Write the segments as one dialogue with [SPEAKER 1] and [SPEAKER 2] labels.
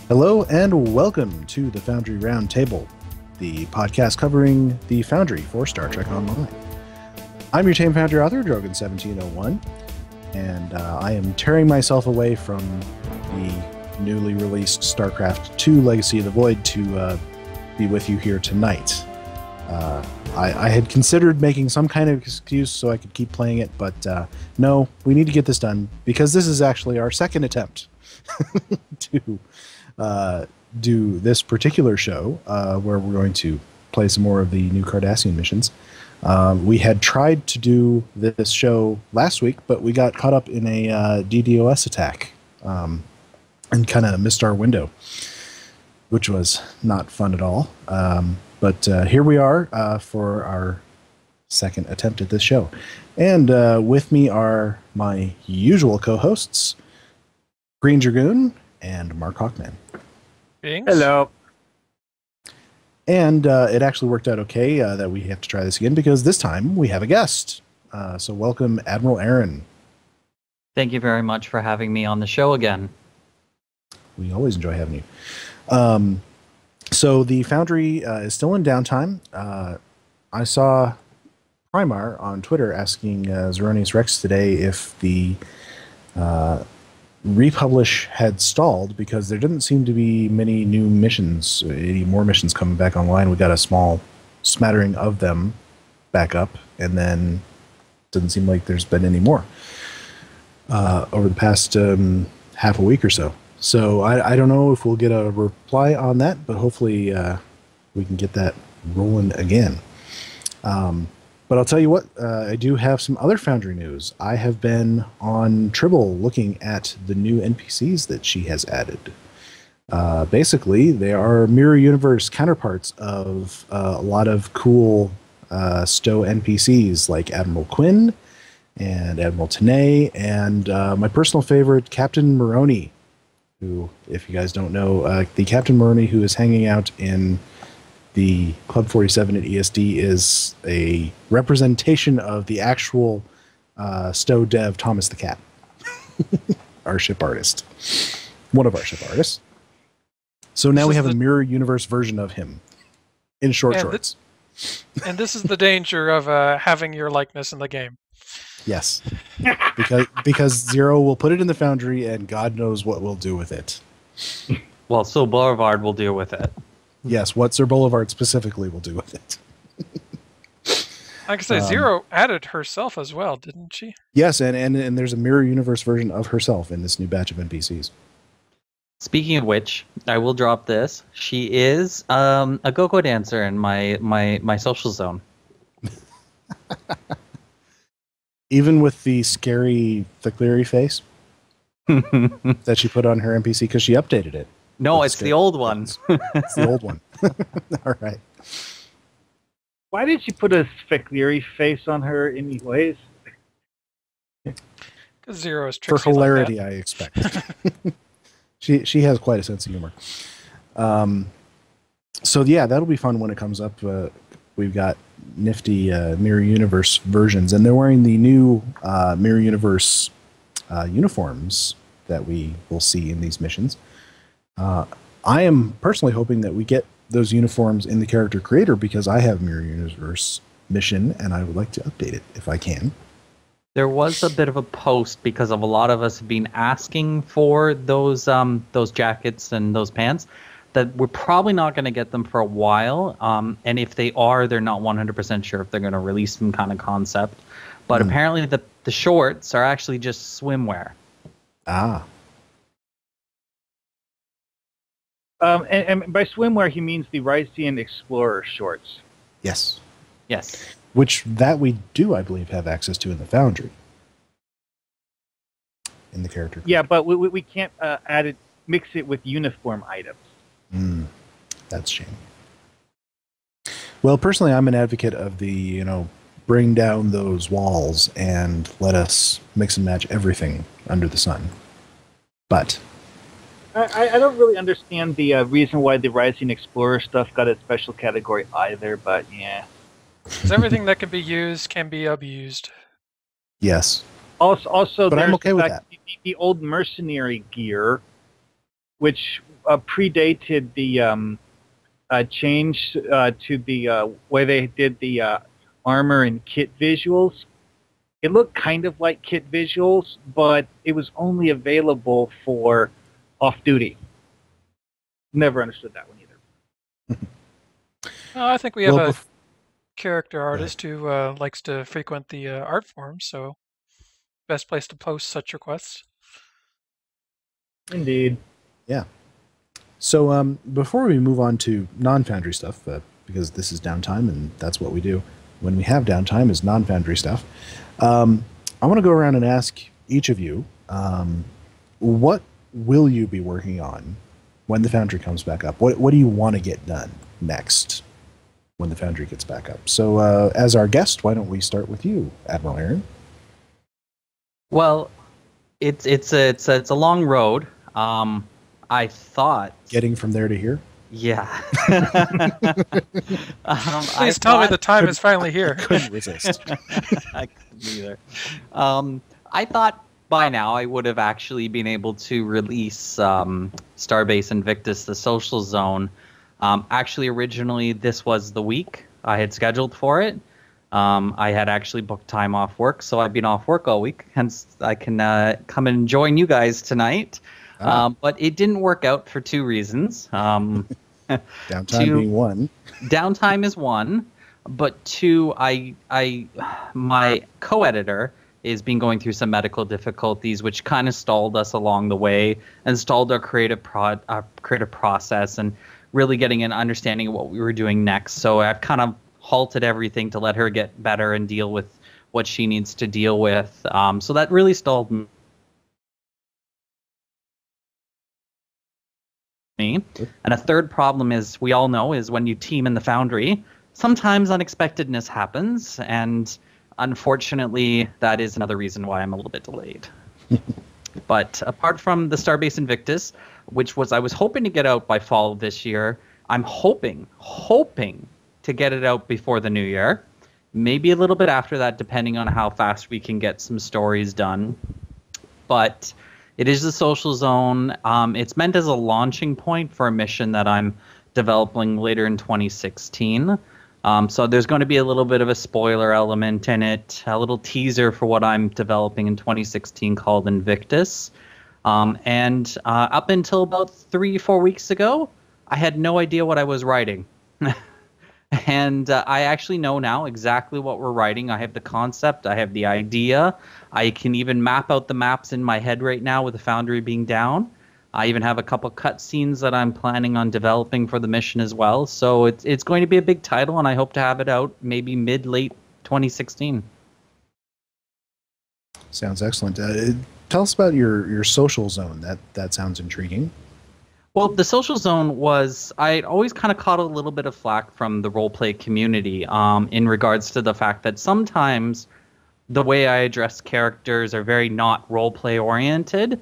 [SPEAKER 1] Hello and welcome to the Foundry Roundtable, the podcast covering the Foundry for Star Trek Online. I'm your tame Foundry author, Drogan1701, and I am tearing myself away from the newly released StarCraft II Legacy of the Void to be with you here tonight. I had considered making some kind of excuse so I could keep playing it, but no, we need to get this done because this is actually our second attempt to do this particular show where we're going to play some more of the new Cardassian missions. We had tried to do this show last week, but we got caught up in a DDoS attack and kind of missed our window, which was not fun at all. But here we are for our second attempt at this show. And with me are my usual co-hosts, Greendragoon and Markhawkman.
[SPEAKER 2] Hello.
[SPEAKER 1] And it actually worked out okay that we have to try this again because this time we have a guest. So welcome, Admiral Aaron.
[SPEAKER 3] Thank you very much for having me on the show again.
[SPEAKER 1] We always enjoy having you. So the Foundry is still in downtime. I saw Primar on Twitter asking Zeronius Rex today if the republish had stalled because there didn't seem to be many new missions, any more missions coming back online. We got a small smattering of them back up, and then doesn't seem like there's been any more over the past half a week or so. So I don't know if we'll get a reply on that, but hopefully we can get that rolling again. But I'll tell you what, I do have some other Foundry news. I have been on Tribble looking at the new NPCs that she has added. Basically, they are Mirror Universe counterparts of a lot of cool STO NPCs like Admiral Quinn and Admiral Tanay and my personal favorite, Captain Moroni, who, if you guys don't know, the Captain Moroni who is hanging out in the Club 47 at ESD is a representation of the actual STO dev Thomas the Cat, our ship artist, one of our ship artists. So now we have a Mirror Universe version of him in short shorts.
[SPEAKER 2] And this is the danger of having your likeness in the game.
[SPEAKER 1] Yes, because Zero will put it in the Foundry, and God knows what we'll do with it.
[SPEAKER 3] Well, so Boulevard will deal with it.
[SPEAKER 1] Yes, what Sir Boulevard specifically will do with it.
[SPEAKER 2] Like I say, Zero added herself as well, didn't she?
[SPEAKER 1] Yes, and there's a Mirror Universe version of herself in this new batch of NPCs.
[SPEAKER 3] Speaking of which, I will drop this. She is a go-go dancer in my social zone.
[SPEAKER 1] Even with the scary Thicleary face that she put on her NPC because she updated it.
[SPEAKER 3] No, it's the old one.
[SPEAKER 1] It's the old one. All right.
[SPEAKER 4] Why did she put a Thicleary face on her anyways?
[SPEAKER 2] Because Zero is
[SPEAKER 1] for
[SPEAKER 2] tricksy
[SPEAKER 1] hilarity,
[SPEAKER 2] like
[SPEAKER 1] I expect. She has quite a sense of humor. So yeah, that'll be fun when it comes up. We've got nifty Mirror Universe versions, and they're wearing the new Mirror Universe uniforms that we will see in these missions. I am personally hoping that we get those uniforms in the character creator because I have Mirror Universe mission, and I would like to update it if I can.
[SPEAKER 3] There was a bit of a post because of a lot of us being asking for those jackets and those pants. That we're probably not going to get them for a while, and if they are, they're not 100% sure if they're going to release some kind of concept. But apparently the shorts are actually just swimwear.
[SPEAKER 1] Ah.
[SPEAKER 4] And by swimwear, he means the Ryzian Explorer shorts.
[SPEAKER 1] Yes.
[SPEAKER 3] Yes.
[SPEAKER 1] Which that we do, I believe, have access to in the Foundry. In the character.
[SPEAKER 4] Yeah, but we can't mix it with uniform items.
[SPEAKER 1] That's a shame. Well, personally, I'm an advocate of the, bring down those walls and let us mix and match everything under the sun. But
[SPEAKER 4] I don't really understand the reason why the Ryzian Explorer stuff got a special category either, but yeah.
[SPEAKER 2] Because everything that can be used can be abused.
[SPEAKER 1] Yes.
[SPEAKER 4] Also,
[SPEAKER 1] but I'm okay with that.
[SPEAKER 4] The old mercenary gear, which predated the change to the way they did the armor and kit visuals. It looked kind of like kit visuals, but it was only available for off-duty. Never understood that one either.
[SPEAKER 2] I think we have a character artist who likes to frequent the art forums, so best place to post such requests.
[SPEAKER 4] Indeed.
[SPEAKER 1] Yeah. So before we move on to non-Foundry stuff, because this is downtime and that's what we do when we have downtime is non-Foundry stuff, I want to go around and ask each of you, what will you be working on when the Foundry comes back up? What do you want to get done next when the Foundry gets back up? So as our guest, why don't we start with you, Admiral Aaron?
[SPEAKER 3] Well, it's a long road. I thought
[SPEAKER 1] getting from there to here.
[SPEAKER 3] Yeah.
[SPEAKER 2] Please tell me the time is finally here.
[SPEAKER 1] Couldn't resist.
[SPEAKER 3] I couldn't either. I thought by now I would have actually been able to release Starbase Invictus, the social zone. Actually, originally this was the week I had scheduled for it. I had actually booked time off work, so I've been off work all week. Hence, I can come and join you guys tonight. But it didn't work out for two reasons.
[SPEAKER 1] Downtime being one.
[SPEAKER 3] Downtime is one, but two, my co-editor is been going through some medical difficulties, which kind of stalled us along the way and stalled our creative process and really getting an understanding of what we were doing next. So I've kind of halted everything to let her get better and deal with what she needs to deal with. So that really stalled me. And a third problem is, we all know, is when you team in the Foundry, sometimes unexpectedness happens, and unfortunately that is another reason why I'm a little bit delayed. But apart from the Starbase Invictus, which I was hoping to get out by fall of this year, I'm hoping to get it out before the new year, maybe a little bit after that, depending on how fast we can get some stories done. But it is the social zone. It's meant as a launching point for a mission that I'm developing later in 2016. So there's going to be a little bit of a spoiler element in it, a little teaser for what I'm developing in 2016 called Invictus. And up until about 3-4 weeks ago, I had no idea what I was writing. And I actually know now exactly what we're writing. I have the concept. I have the idea. I can even map out the maps in my head right now with the Foundry being down. I even have a couple cutscenes that I'm planning on developing for the mission as well. So it's going to be a big title, and I hope to have it out maybe mid-late 2016.
[SPEAKER 1] Sounds excellent. Tell us about your social zone. That sounds intriguing.
[SPEAKER 3] Well, the social zone was, I always kind of caught a little bit of flack from the roleplay community in regards to the fact that sometimes the way I address characters are very not roleplay oriented.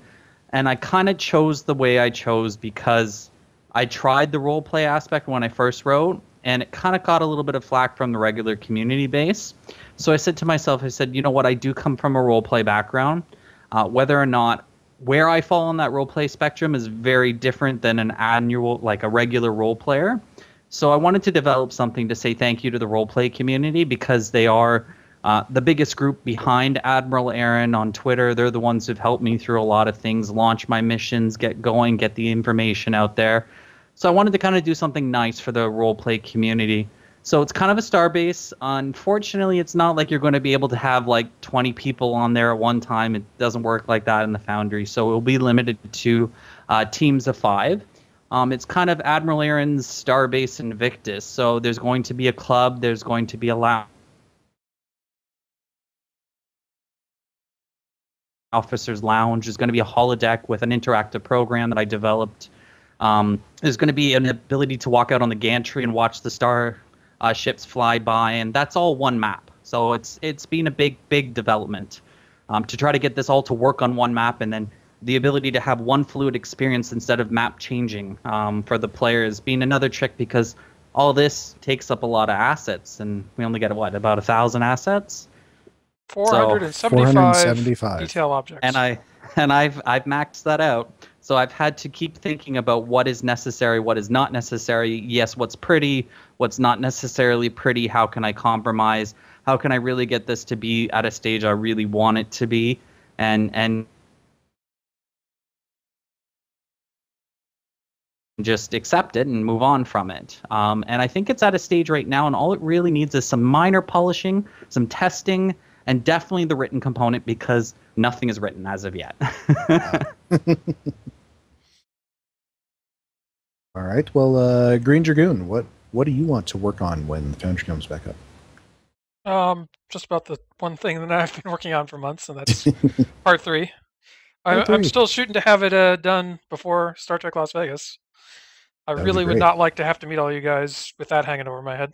[SPEAKER 3] And I kind of chose the way I chose because I tried the roleplay aspect when I first wrote, and it kind of got a little bit of flack from the regular community base. So I said to myself, you know what, I do come from a roleplay background. Whether or not where I fall on that roleplay spectrum is very different than an annual, like a regular role player. So I wanted to develop something to say thank you to the roleplay community, because they are the biggest group behind Admiral Aaron on Twitter. They're the ones who've helped me through a lot of things, launch my missions, get going, get the information out there. So I wanted to kind of do something nice for the roleplay community. So it's kind of a Starbase. Unfortunately, it's not like you're going to be able to have like 20 people on there at one time. It doesn't work like that in the Foundry. So it will be limited to teams of 5. It's kind of Admiral Aaron's Starbase Invictus. So there's going to be a club. There's going to be a officer's lounge. There's going to be a holodeck with an interactive program that I developed. There's going to be an ability to walk out on the gantry and watch the star ships fly by, and that's all one map. So it's been a big development to try to get this all to work on one map, and then the ability to have one fluid experience instead of map changing for the players being another trick, because all this takes up a lot of assets, and we only get about 1,000 assets.
[SPEAKER 2] 475 detail objects.
[SPEAKER 3] and I've maxed that out. So I've had to keep thinking about what is necessary, what is not necessary. Yes, what's pretty, what's not necessarily pretty. How can I compromise? How can I really get this to be at a stage I really want it to be? And just accept it and move on from it. And I think it's at a stage right now, and all it really needs is some minor polishing, some testing, and definitely the written component, because nothing is written as of yet.
[SPEAKER 1] All right. Well, Greendragoon, what do you want to work on when the Foundry comes back up?
[SPEAKER 2] Just about the one thing that I've been working on for months, and that's part 3. I'm still shooting to have it done before Star Trek Las Vegas. I really would not like to have to meet all you guys with that hanging over my head.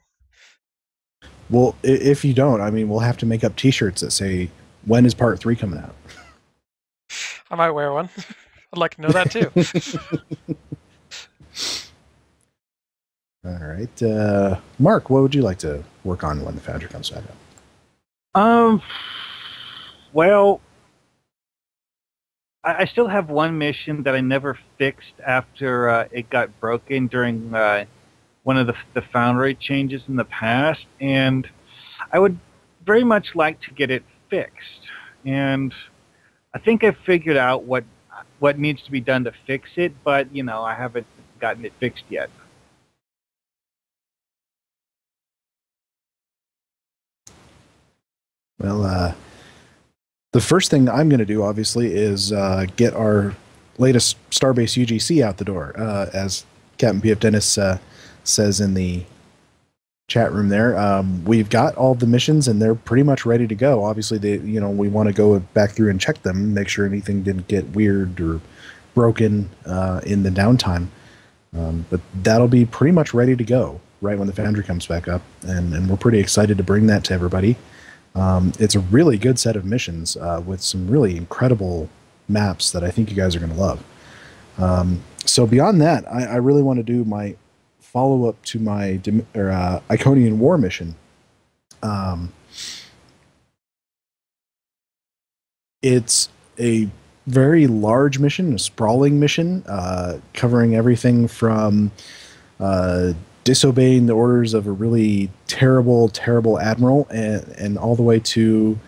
[SPEAKER 1] Well, if you don't, I mean, we'll have to make up T-shirts that say, "When is Part 3 coming out?"
[SPEAKER 2] I might wear one. I'd like to know that too.
[SPEAKER 1] All right, Mark, what would you like to work on when the Foundry comes back up?
[SPEAKER 4] Well, I still have one mission that I never fixed after it got broken during one of the Foundry changes in the past, and I would very much like to get it fixed. And I think I've figured out what needs to be done to fix it, but you know, I haven't gotten it fixed yet.
[SPEAKER 1] Well, the first thing I'm going to do, obviously, is get our latest Starbase UGC out the door. As Captain P.F. Dennis says in the chat room there, we've got all the missions, and they're pretty much ready to go. Obviously, we want to go back through and check them, make sure anything didn't get weird or broken in the downtime. But that'll be pretty much ready to go right when the Foundry comes back up, and we're pretty excited to bring that to everybody. It's a really good set of missions with some really incredible maps that I think you guys are going to love. So beyond that, I really want to do my follow-up to my Iconian War mission. It's a very large mission, a sprawling mission, covering everything from disobeying the orders of a really terrible admiral, and all the way to,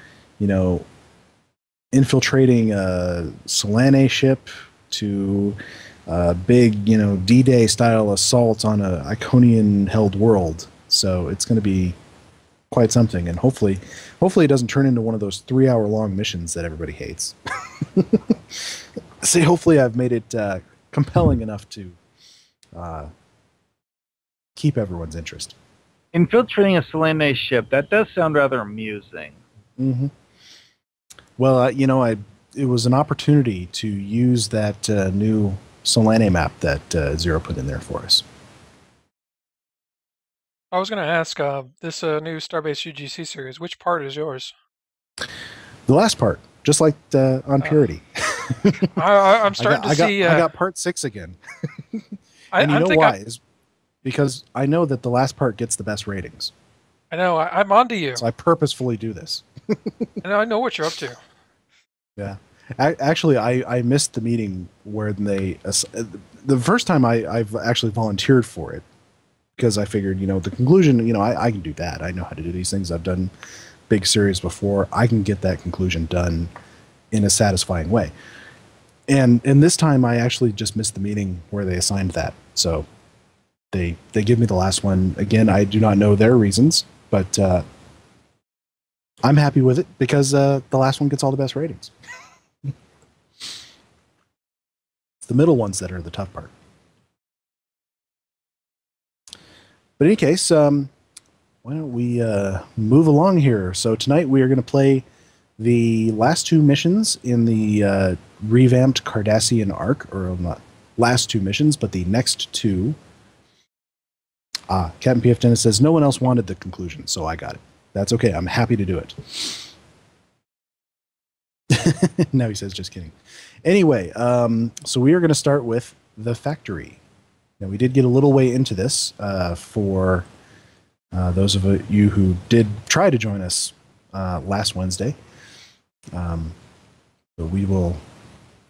[SPEAKER 1] infiltrating a Solanae ship, to a big, D-Day style assault on a Iconian held world. So it's going to be quite something, and hopefully it doesn't turn into one of those 3-hour long missions that everybody hates. See, hopefully I've made it compelling enough to keep everyone's interest.
[SPEAKER 4] Infiltrating a Solanae ship, that does sound rather amusing.
[SPEAKER 1] Mm-hmm. Well, it was an opportunity to use that new Solanae map that Zero put in there for us.
[SPEAKER 2] I was going to ask, this new Starbase UGC series, which part is yours?
[SPEAKER 1] The last part, just like on Purity.
[SPEAKER 2] I'm starting to see...
[SPEAKER 1] I got part 6 again. And you know why? Is because I know that the last part gets the best ratings.
[SPEAKER 2] I know. I'm onto you.
[SPEAKER 1] So I purposefully do this.
[SPEAKER 2] And I know what you're up to. Yeah.
[SPEAKER 1] Actually, I missed the meeting where they... the first time I've actually volunteered for it, because I figured, the conclusion, I can do that. I know how to do these things. I've done big series before. I can get that conclusion done in a satisfying way. And this time I actually just missed the meeting where they assigned that. So they give me the last one. Again, I do not know their reasons, but I'm happy with it because the last one gets all the best ratings. It's the middle ones that are the tough part. But in any case, why don't we move along here? So tonight we are going to play the last 2 missions in the revamped Cardassian arc, or not last 2 missions, but the next 2. Captain P.F. Dennis says, no one else wanted the conclusion, so I got it. That's okay. I'm happy to do it. Now he says, just kidding. Anyway, so we are going to start with the factory. Now, we did get a little way into this for those of you who did try to join us last Wednesday. But we will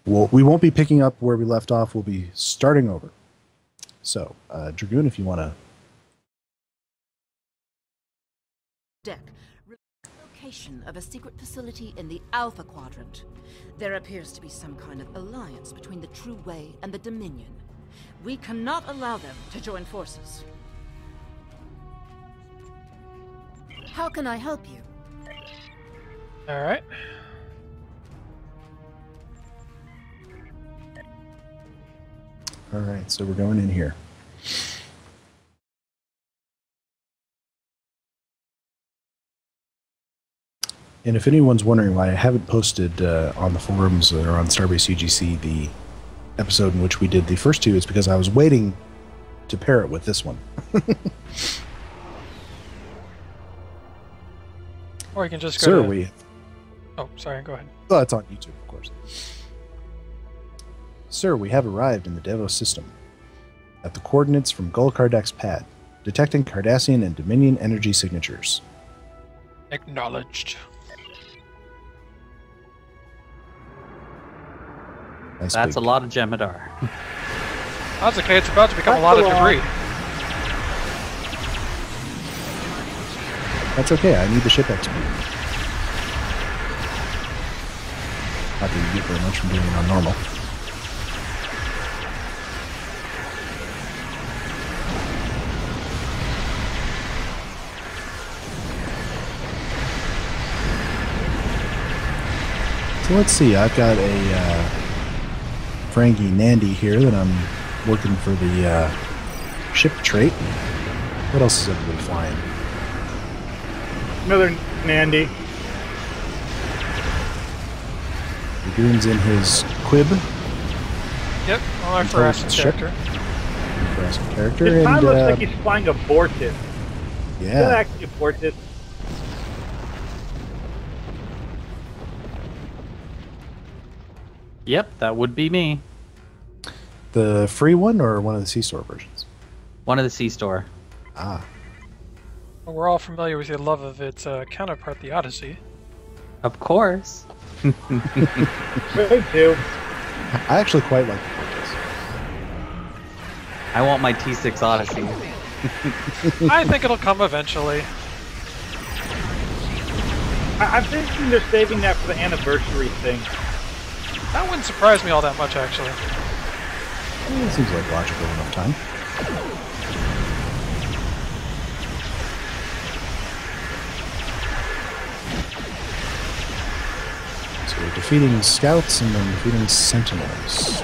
[SPEAKER 1] We won't be picking up where we left off. We'll be starting over. So, Dragoon, if you want to...
[SPEAKER 5] Deck. Location of a secret facility in the Alpha Quadrant. There appears to be some kind of alliance between the True Way and the Dominion. We cannot allow them to join forces. How can I help you?
[SPEAKER 2] All right.
[SPEAKER 1] All right, so we're going in here. And if anyone's wondering why I haven't posted on the forums or on Starbase UGC the episode in which we did the first two, it's because I was waiting to pair it with this one.
[SPEAKER 2] Or you can just go
[SPEAKER 1] Sir,
[SPEAKER 2] to... Oh, sorry, go ahead.
[SPEAKER 1] Oh, it's on YouTube, of course. Sir, we have arrived in the Devos system. At the coordinates from Gul Kardak's pad, detecting Cardassian and Dominion energy signatures.
[SPEAKER 2] Acknowledged.
[SPEAKER 1] Nice
[SPEAKER 3] That's a
[SPEAKER 1] big-
[SPEAKER 3] lot of Jemadar.
[SPEAKER 2] That's okay, it's about to become a lot of debris.
[SPEAKER 1] That's okay, I need the ship XP. Not that you get very much from doing it on normal. So let's see, I've got a Frangie Nandy here that I'm working for the ship trait. What else is everybody flying?
[SPEAKER 4] Another Nandy.
[SPEAKER 1] Dragoon's in his quib.
[SPEAKER 2] Yep, well, our
[SPEAKER 1] Intelligence
[SPEAKER 2] Pharassan
[SPEAKER 1] ship.
[SPEAKER 2] character.
[SPEAKER 1] Pharassan character.
[SPEAKER 4] It kind
[SPEAKER 1] And,
[SPEAKER 4] of looks like he's flying a Vortis. Is that
[SPEAKER 1] yeah,
[SPEAKER 4] actually a Vortis?
[SPEAKER 3] Yep, that would be me.
[SPEAKER 1] the free one or one of the C-Store versions?
[SPEAKER 3] One of the C-Store.
[SPEAKER 1] Ah,
[SPEAKER 2] Well, we're all familiar with your love of its counterpart, the Odyssey.
[SPEAKER 3] Of course.
[SPEAKER 4] Me too.
[SPEAKER 1] I actually quite like the Vortis.
[SPEAKER 3] I want my T6 Odyssey.
[SPEAKER 2] I think it'll come eventually.
[SPEAKER 4] I'm thinking they're saving that for the anniversary thing.
[SPEAKER 2] That wouldn't surprise me all that much, actually.
[SPEAKER 1] It seems like logical enough time. So we're defeating scouts and then defeating sentinels.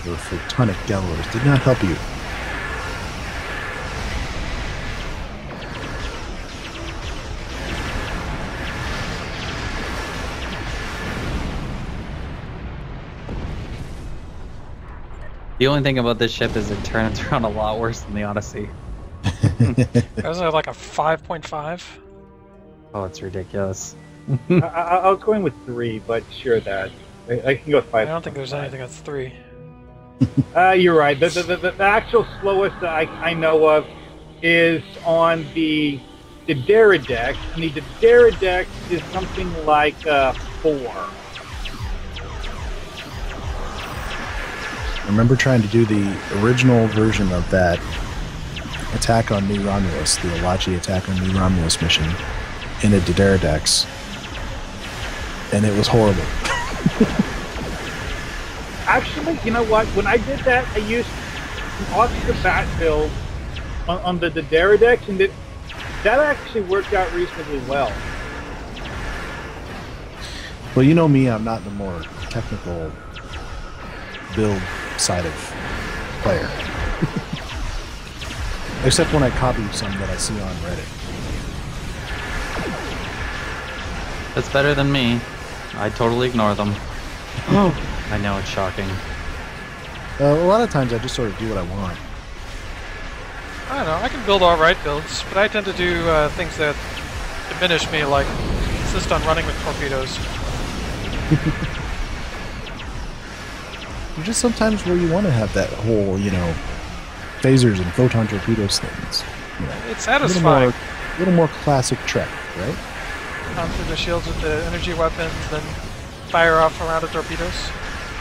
[SPEAKER 1] Your photonic gallows did not help you.
[SPEAKER 3] The only thing about this ship is it turns around a lot worse than the Odyssey.
[SPEAKER 2] Isn't it like a 5.5?
[SPEAKER 3] Oh, it's ridiculous.
[SPEAKER 4] I was going with 3, but sure that. I can go with 5.
[SPEAKER 2] I don't think there's anything that's 3.
[SPEAKER 4] You're right. The actual slowest that I know of is on the Deridex, and the Deridex is something like 4.
[SPEAKER 1] I remember trying to do the original version of that attack on New Romulus, the Alachi attack on New Romulus mission, in a Deridex, and it was horrible.
[SPEAKER 4] Actually, you know what? When I did that, I used an Oscar bat build on the Deridex, and that actually worked out reasonably well.
[SPEAKER 1] Well, you know me, I'm not the more technical build side of player. Except when I copy some that I see on Reddit.
[SPEAKER 3] That's better than me. I totally ignore them. Oh, I know it's shocking.
[SPEAKER 1] A lot of times I just sort of do what I want.
[SPEAKER 2] I don't know, I can build alright builds, but I tend to do things that diminish me, like insist on running with torpedoes.
[SPEAKER 1] Just sometimes where you want to have that whole, phasers and photon torpedoes things.
[SPEAKER 2] It's satisfying.
[SPEAKER 1] A little more classic Trek, right?
[SPEAKER 2] On through the shields with the energy weapons, then fire off a round of torpedoes.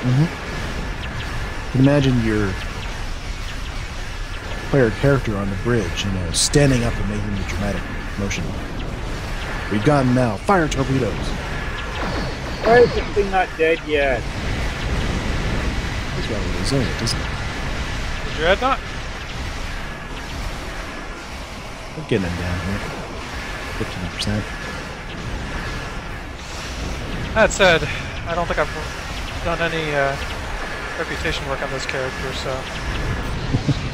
[SPEAKER 1] Mm-hmm. Imagine your player character on the bridge, standing up and making the dramatic motion. We've got him now. Fire torpedoes.
[SPEAKER 4] Why is this thing not dead yet?
[SPEAKER 1] That's rather resilient, isn't it?
[SPEAKER 2] Is your head not?
[SPEAKER 1] We're getting him down here. 15%.
[SPEAKER 2] That said, I don't think I've done any reputation work on this character, so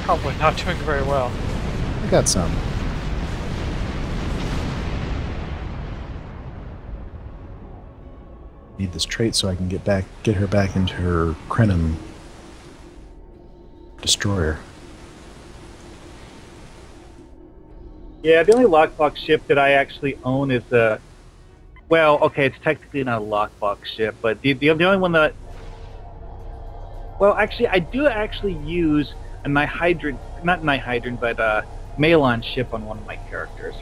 [SPEAKER 2] probably not doing very well.
[SPEAKER 1] I got some. Need this trait so I can get her back into her Krenim destroyer.
[SPEAKER 4] Yeah, the only lockbox ship that I actually own is the... Well, okay, it's technically not a lockbox ship, but the only one that... Well, actually, I do actually use a Nihydran... Not Nihydran, but Malon ship on one of my characters.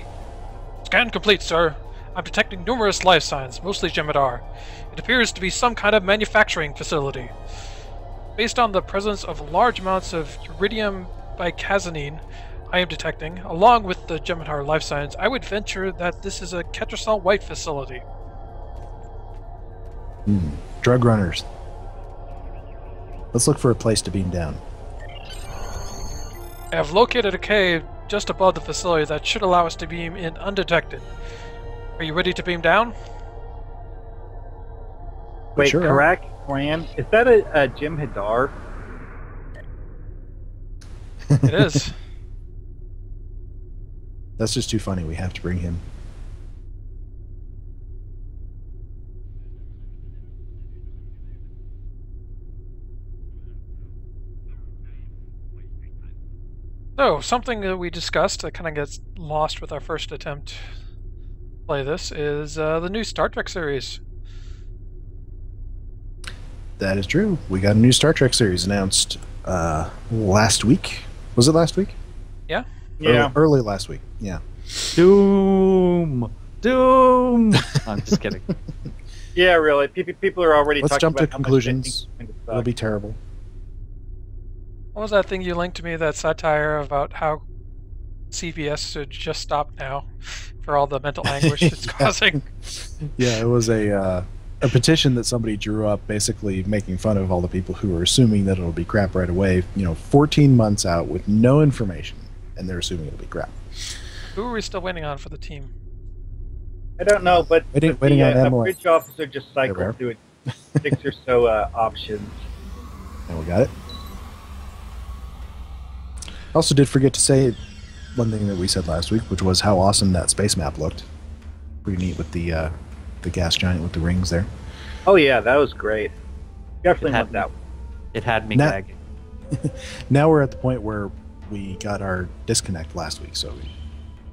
[SPEAKER 2] Scan complete, sir. I'm detecting numerous life signs, mostly Jem'Hadar. It appears to be some kind of manufacturing facility. Based on the presence of large amounts of uridium bicazanine I am detecting, along with the Jem'Hadar life signs, I would venture that this is a Ketracel White facility.
[SPEAKER 1] Drug runners. Let's look for a place to beam down.
[SPEAKER 2] I have located a cave just above the facility that should allow us to beam in undetected. Are you ready to beam down?
[SPEAKER 4] Wait,
[SPEAKER 1] Sure.
[SPEAKER 4] correct, Fran? Is that a Jem'Hadar?
[SPEAKER 2] It is.
[SPEAKER 1] That's just too funny. We have to bring him.
[SPEAKER 2] So, something that we discussed that kind of gets lost with our first attempt to play this is the new Star Trek series.
[SPEAKER 1] That is true. We got a new Star Trek series announced last week. Was it last week?
[SPEAKER 2] Yeah?
[SPEAKER 4] Yeah.
[SPEAKER 1] Early last week. Yeah.
[SPEAKER 3] Doom! Doom! I'm just kidding.
[SPEAKER 4] Yeah, really. People are already
[SPEAKER 1] Let's
[SPEAKER 4] talking
[SPEAKER 1] jump
[SPEAKER 4] about
[SPEAKER 1] to
[SPEAKER 4] how much
[SPEAKER 1] conclusions.
[SPEAKER 4] they think it's going to
[SPEAKER 1] It'll
[SPEAKER 4] suck.
[SPEAKER 1] be terrible.
[SPEAKER 2] What was that thing you linked to me, that satire about how CBS should just stop now for all the mental anguish it's causing?
[SPEAKER 1] Yeah, it was a petition that somebody drew up basically making fun of all the people who are assuming that it'll be crap right away, 14 months out with no information, and they're assuming it'll be crap.
[SPEAKER 2] Who are we still waiting on for the team?
[SPEAKER 4] I don't know, but
[SPEAKER 1] Waiting on
[SPEAKER 4] the
[SPEAKER 1] Emily.
[SPEAKER 4] bridge officer just
[SPEAKER 1] There we
[SPEAKER 4] cycled
[SPEAKER 1] are.
[SPEAKER 4] through it. 6 or so options.
[SPEAKER 1] And we got it. I also did forget to say one thing that we said last week, which was how awesome that space map looked. Pretty neat with the gas giant with the rings there.
[SPEAKER 4] Oh yeah, that was great. Definitely
[SPEAKER 3] It had
[SPEAKER 4] want that one.
[SPEAKER 3] It had me
[SPEAKER 1] Now-
[SPEAKER 3] gagging.
[SPEAKER 1] Now we're at the point where we got our disconnect last week, so we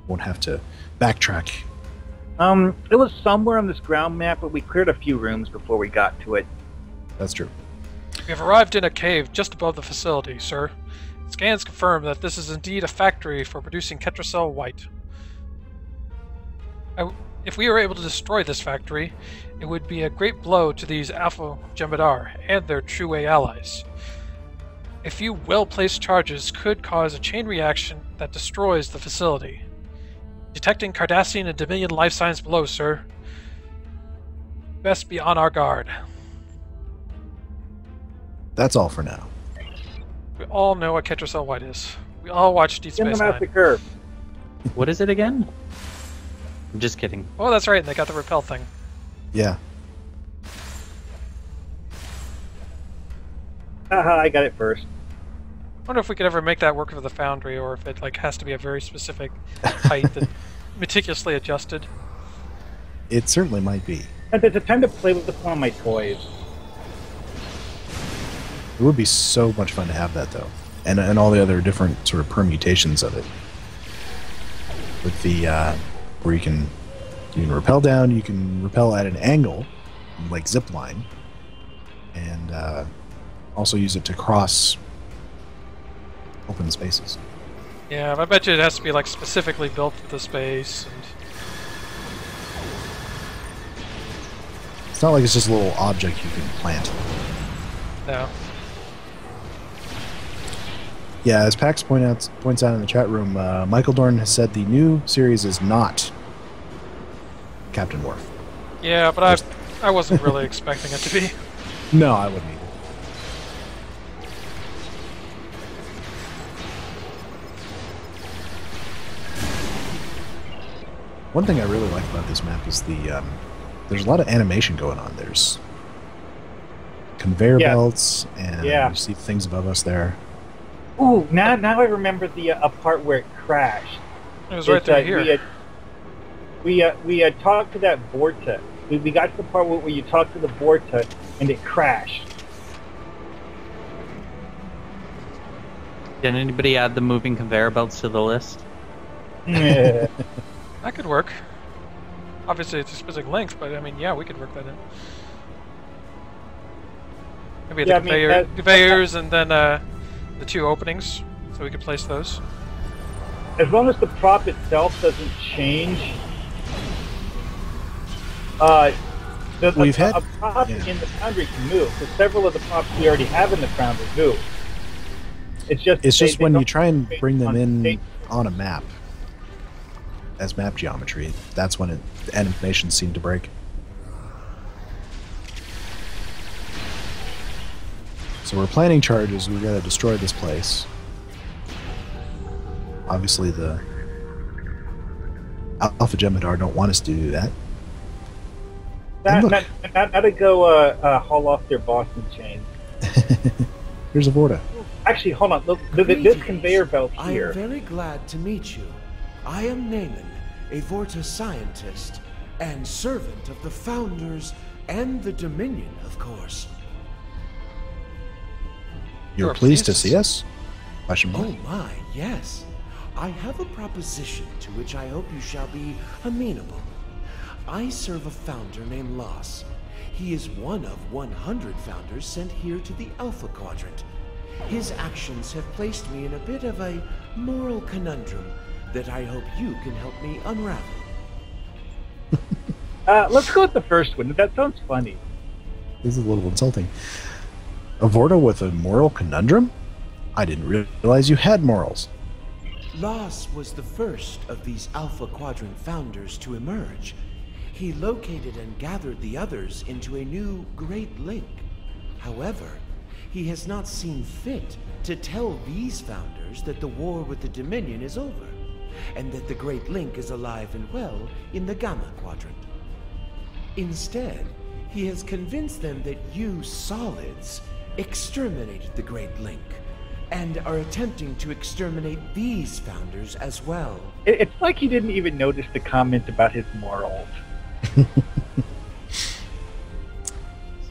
[SPEAKER 1] won't have to backtrack.
[SPEAKER 4] It was somewhere on this ground map, but we cleared a few rooms before we got to it.
[SPEAKER 1] That's true.
[SPEAKER 2] We have arrived in a cave just above the facility, sir. Scans confirm that this is indeed a factory for producing Ketracel White. If we were able to destroy this factory, it would be a great blow to these Alpha Jem'Hadar and their True Way allies. A few well-placed charges could cause a chain reaction that destroys the facility. Detecting Cardassian and Dominion life signs below, sir. Best be on our guard.
[SPEAKER 1] That's all for now.
[SPEAKER 2] We all know what Ketracel White is. We all watch Deep
[SPEAKER 4] In the
[SPEAKER 2] Space Nine.
[SPEAKER 4] massacre.
[SPEAKER 3] What is it again? I'm just kidding.
[SPEAKER 2] Oh, that's right, and they got the repel thing.
[SPEAKER 1] Yeah.
[SPEAKER 4] Haha, I got it first.
[SPEAKER 2] I wonder if we could ever make that work for the Foundry, or if it has to be a very specific height and meticulously adjusted.
[SPEAKER 1] It certainly might be.
[SPEAKER 4] And there's a time to play with one of my toys.
[SPEAKER 1] It would be so much fun to have that, though. And all the other different sort of permutations of it. With the, where you can rappel down, you can rappel at an angle, like zip line, and also use it to cross open spaces.
[SPEAKER 2] Yeah, I bet you it has to be like specifically built for the space. And
[SPEAKER 1] it's not like it's just a little object you can plant.
[SPEAKER 2] no.
[SPEAKER 1] Yeah, as Pax points out in the chat room, Michael Dorn has said the new series is not Captain Worf.
[SPEAKER 2] Yeah, but I wasn't really expecting it to be.
[SPEAKER 1] No, I wouldn't either. One thing I really like about this map is the there's a lot of animation going on. There's conveyor belts, and you see things above us there.
[SPEAKER 4] Ooh, now I remember the a part where it crashed.
[SPEAKER 2] It was right through here.
[SPEAKER 4] We had talked to that vortex. We got to the part where you talked to the vortex and it crashed.
[SPEAKER 3] Did anybody add the moving conveyor belts to the list?
[SPEAKER 4] Yeah.
[SPEAKER 2] That could work. Obviously, it's a specific length, but I mean, yeah, we could work that in. Maybe the conveyors and then the two openings, so we could place those.
[SPEAKER 4] As long as the prop itself doesn't change. The prop in the Foundry can move. So several of the props we already have in the Foundry move. It's just
[SPEAKER 1] when you try and bring them in on a map as map geometry, that's when the animations seem to break. So we're planning charges. We've got to destroy this place. Obviously, the Alpha Gemidar don't want us to do that.
[SPEAKER 4] Not to go haul off their Boston chains.
[SPEAKER 1] Here's a Vorta.
[SPEAKER 4] Actually, hold on. Look, this conveyor belt here.
[SPEAKER 6] I am very glad to meet you. I am Naaman, a Vorta scientist and servant of the Founders and the Dominion, of course.
[SPEAKER 1] You're pleased to see us?
[SPEAKER 6] Oh my, yes. I have a proposition to which I hope you shall be amenable. I serve a Founder named Loss. He is one of 100 Founders sent here to the Alpha Quadrant. His actions have placed me in a bit of a moral conundrum that I hope you can help me unravel.
[SPEAKER 4] Let's go with the first one. That sounds funny.
[SPEAKER 1] This is a little insulting. A Vorta with a moral conundrum? I didn't realize you had morals.
[SPEAKER 6] Loss was the first of these Alpha Quadrant Founders to emerge. He located and gathered the others into a new Great Link. However, he has not seen fit to tell these Founders that the war with the Dominion is over, and that the Great Link is alive and well in the Gamma Quadrant. Instead, he has convinced them that you Solids exterminated the Great Link, and are attempting to exterminate these Founders as well.
[SPEAKER 4] It's like he didn't even notice the comment about his morals.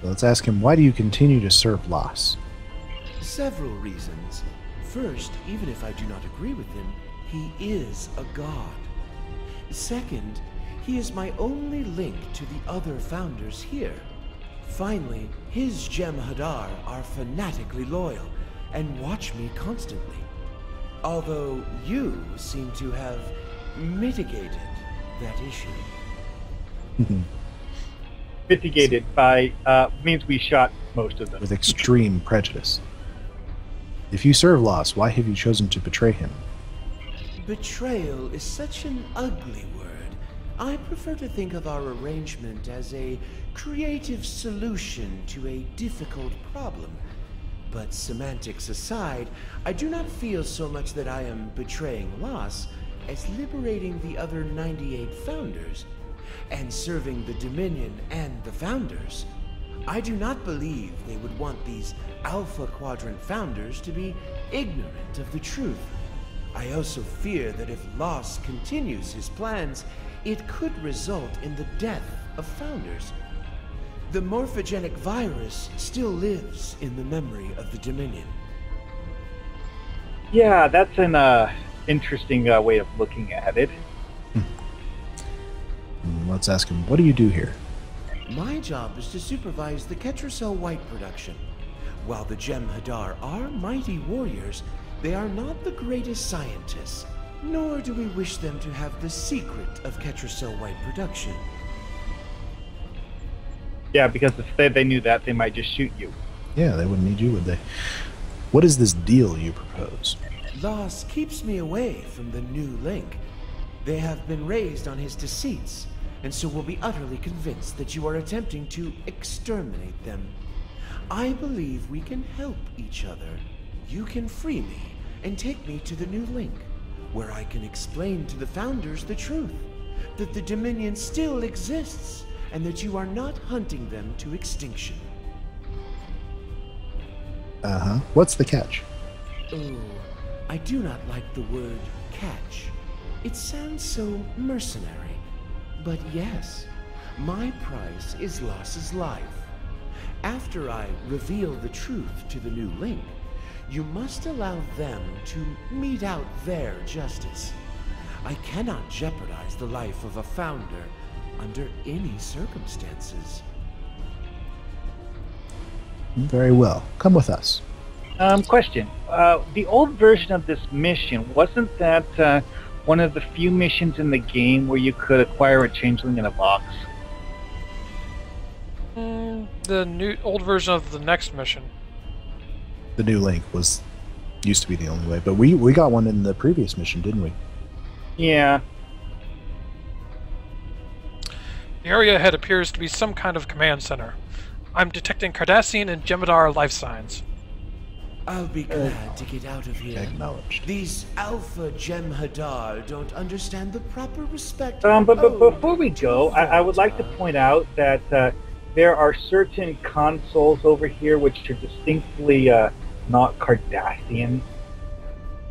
[SPEAKER 1] So let's ask him, why do you continue to serve Loss?
[SPEAKER 6] Several reasons. First, even if I do not agree with him, he is a god. Second, he is my only link to the other Founders here. Finally, his Jem'Hadar are fanatically loyal and watch me constantly. Although you seem to have mitigated that issue.
[SPEAKER 4] Mitigated by means we shot most of them.
[SPEAKER 1] With extreme prejudice. If you serve Loss, why have you chosen to betray him?
[SPEAKER 6] Betrayal is such an ugly word. I prefer to think of our arrangement as a creative solution to a difficult problem. But semantics aside, I do not feel so much that I am betraying Loss as liberating the other 98 Founders and serving the Dominion and the Founders. I do not believe they would want these Alpha Quadrant Founders to be ignorant of the truth. I also fear that if Loss continues his plans, it could result in the death of Founders. The morphogenic virus still lives in the memory of the Dominion.
[SPEAKER 4] Yeah, that's an interesting way of looking at it.
[SPEAKER 1] Let's ask him, what do you do here?
[SPEAKER 6] My job is to supervise the Ketracel White production. While the Jem'Hadar are mighty warriors, they are not the greatest scientists, nor do we wish them to have the secret of Ketracel White production.
[SPEAKER 4] Yeah, because if they knew that, they might just shoot you.
[SPEAKER 1] Yeah, they wouldn't need you, would they? What is this deal you propose?
[SPEAKER 6] Loss keeps me away from the new link. They have been raised on his deceits, and so will be utterly convinced that you are attempting to exterminate them. I believe we can help each other. You can free me and take me to the new link, where I can explain to the Founders the truth, that the Dominion still exists, and that you are not hunting them to extinction.
[SPEAKER 1] Uh-huh. What's the catch?
[SPEAKER 6] Oh, I do not like the word catch. It sounds so mercenary. But yes, my price is Loss's life. After I reveal the truth to the new link, you must allow them to mete out their justice. I cannot jeopardize the life of a Founder under any circumstances.
[SPEAKER 1] Very well. Come with us.
[SPEAKER 4] Question. The old version of this mission, wasn't that one of the few missions in the game where you could acquire a changeling in a box?
[SPEAKER 2] The old version of the next mission.
[SPEAKER 1] The new link used to be the only way, but we got one in the previous mission, didn't we?
[SPEAKER 4] Yeah.
[SPEAKER 2] The area ahead appears to be some kind of command center. I'm detecting Cardassian and Jem'Hadar life signs.
[SPEAKER 6] I'll be glad to get out of here.
[SPEAKER 1] Acknowledged.
[SPEAKER 6] These Alpha Jem'Hadar don't understand the proper respect.
[SPEAKER 4] But before we go, I would like to point out that there are certain consoles over here which are distinctly not Cardassian.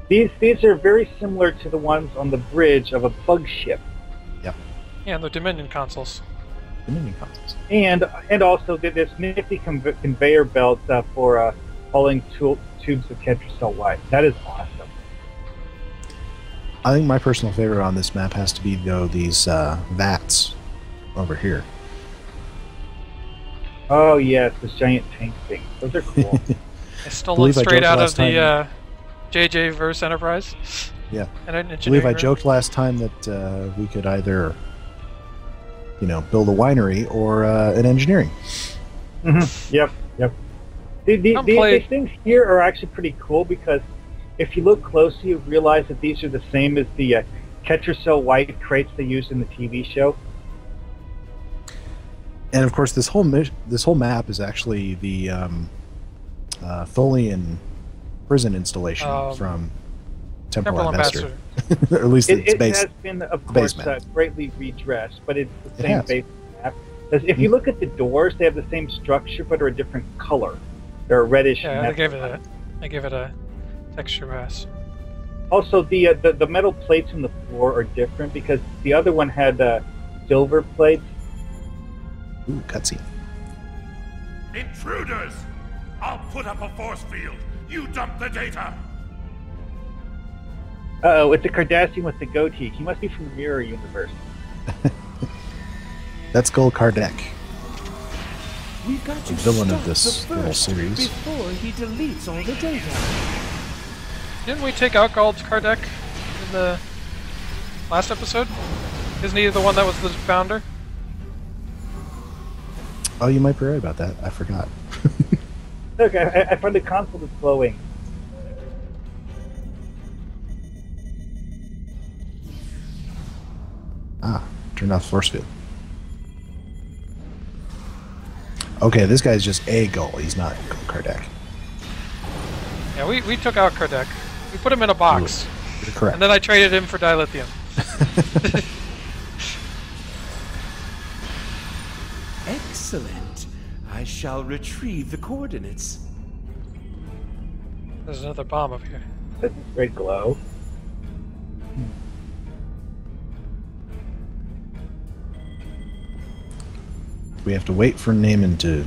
[SPEAKER 4] These are very similar to the ones on the bridge of a bug ship.
[SPEAKER 1] Yep.
[SPEAKER 2] Yeah, and the Dominion consoles.
[SPEAKER 1] Dominion consoles.
[SPEAKER 4] And also this nifty conveyor belt for hauling tubes of Ketracel White. That is awesome.
[SPEAKER 1] I think my personal favorite on this map has to be, though, these vats over here.
[SPEAKER 4] Oh yes, this giant tank thing. Those are cool.
[SPEAKER 2] I stole it straight out of the JJ Verse Enterprise.
[SPEAKER 1] Yeah.
[SPEAKER 2] And
[SPEAKER 1] I believe I joked last time that we could either, build a winery or an engineering.
[SPEAKER 4] Mm-hmm. Yep. These things here are actually pretty cool because if you look closely, you realize that these are the same as the Ketracel White crates they used in the TV show.
[SPEAKER 1] And of course, this whole map is actually the Tholian prison installation from Temporal Ambassador. Or at least
[SPEAKER 4] it has been, of course, greatly redressed, but it's the same base map. If you look at the doors, they have the same structure, but are a different color. They're a reddish.
[SPEAKER 2] Yeah, I gave it a texture pass.
[SPEAKER 4] Also, the metal plates on the floor are different because the other one had silver plates.
[SPEAKER 1] Ooh, cutscene.
[SPEAKER 7] Intruders! I'll put up a force field. You dump the data.
[SPEAKER 4] Uh-oh, it's a Cardassian with the goatee. He must be from the Mirror Universe.
[SPEAKER 1] That's Gul Kardec.
[SPEAKER 6] We've got to
[SPEAKER 1] the villain
[SPEAKER 6] stop
[SPEAKER 1] of this
[SPEAKER 6] the
[SPEAKER 1] little
[SPEAKER 6] first
[SPEAKER 1] series.
[SPEAKER 6] Before he deletes all the data.
[SPEAKER 2] Didn't we take out Gul Kardec in the last episode? Isn't he the one that was the founder?
[SPEAKER 1] Oh, you might be right about that. I forgot.
[SPEAKER 4] Look, I found a console that's glowing.
[SPEAKER 1] Turn off force field. Okay, this guy's just a Gul. He's not Gul Kardec.
[SPEAKER 2] Yeah, we took out Kardec. We put him in a box.
[SPEAKER 1] You're correct.
[SPEAKER 2] And then I traded him for dilithium.
[SPEAKER 6] Excellent. I shall retrieve the coordinates.
[SPEAKER 2] There's another bomb up here.
[SPEAKER 4] That's a great glow.
[SPEAKER 1] we have to wait for Naaman to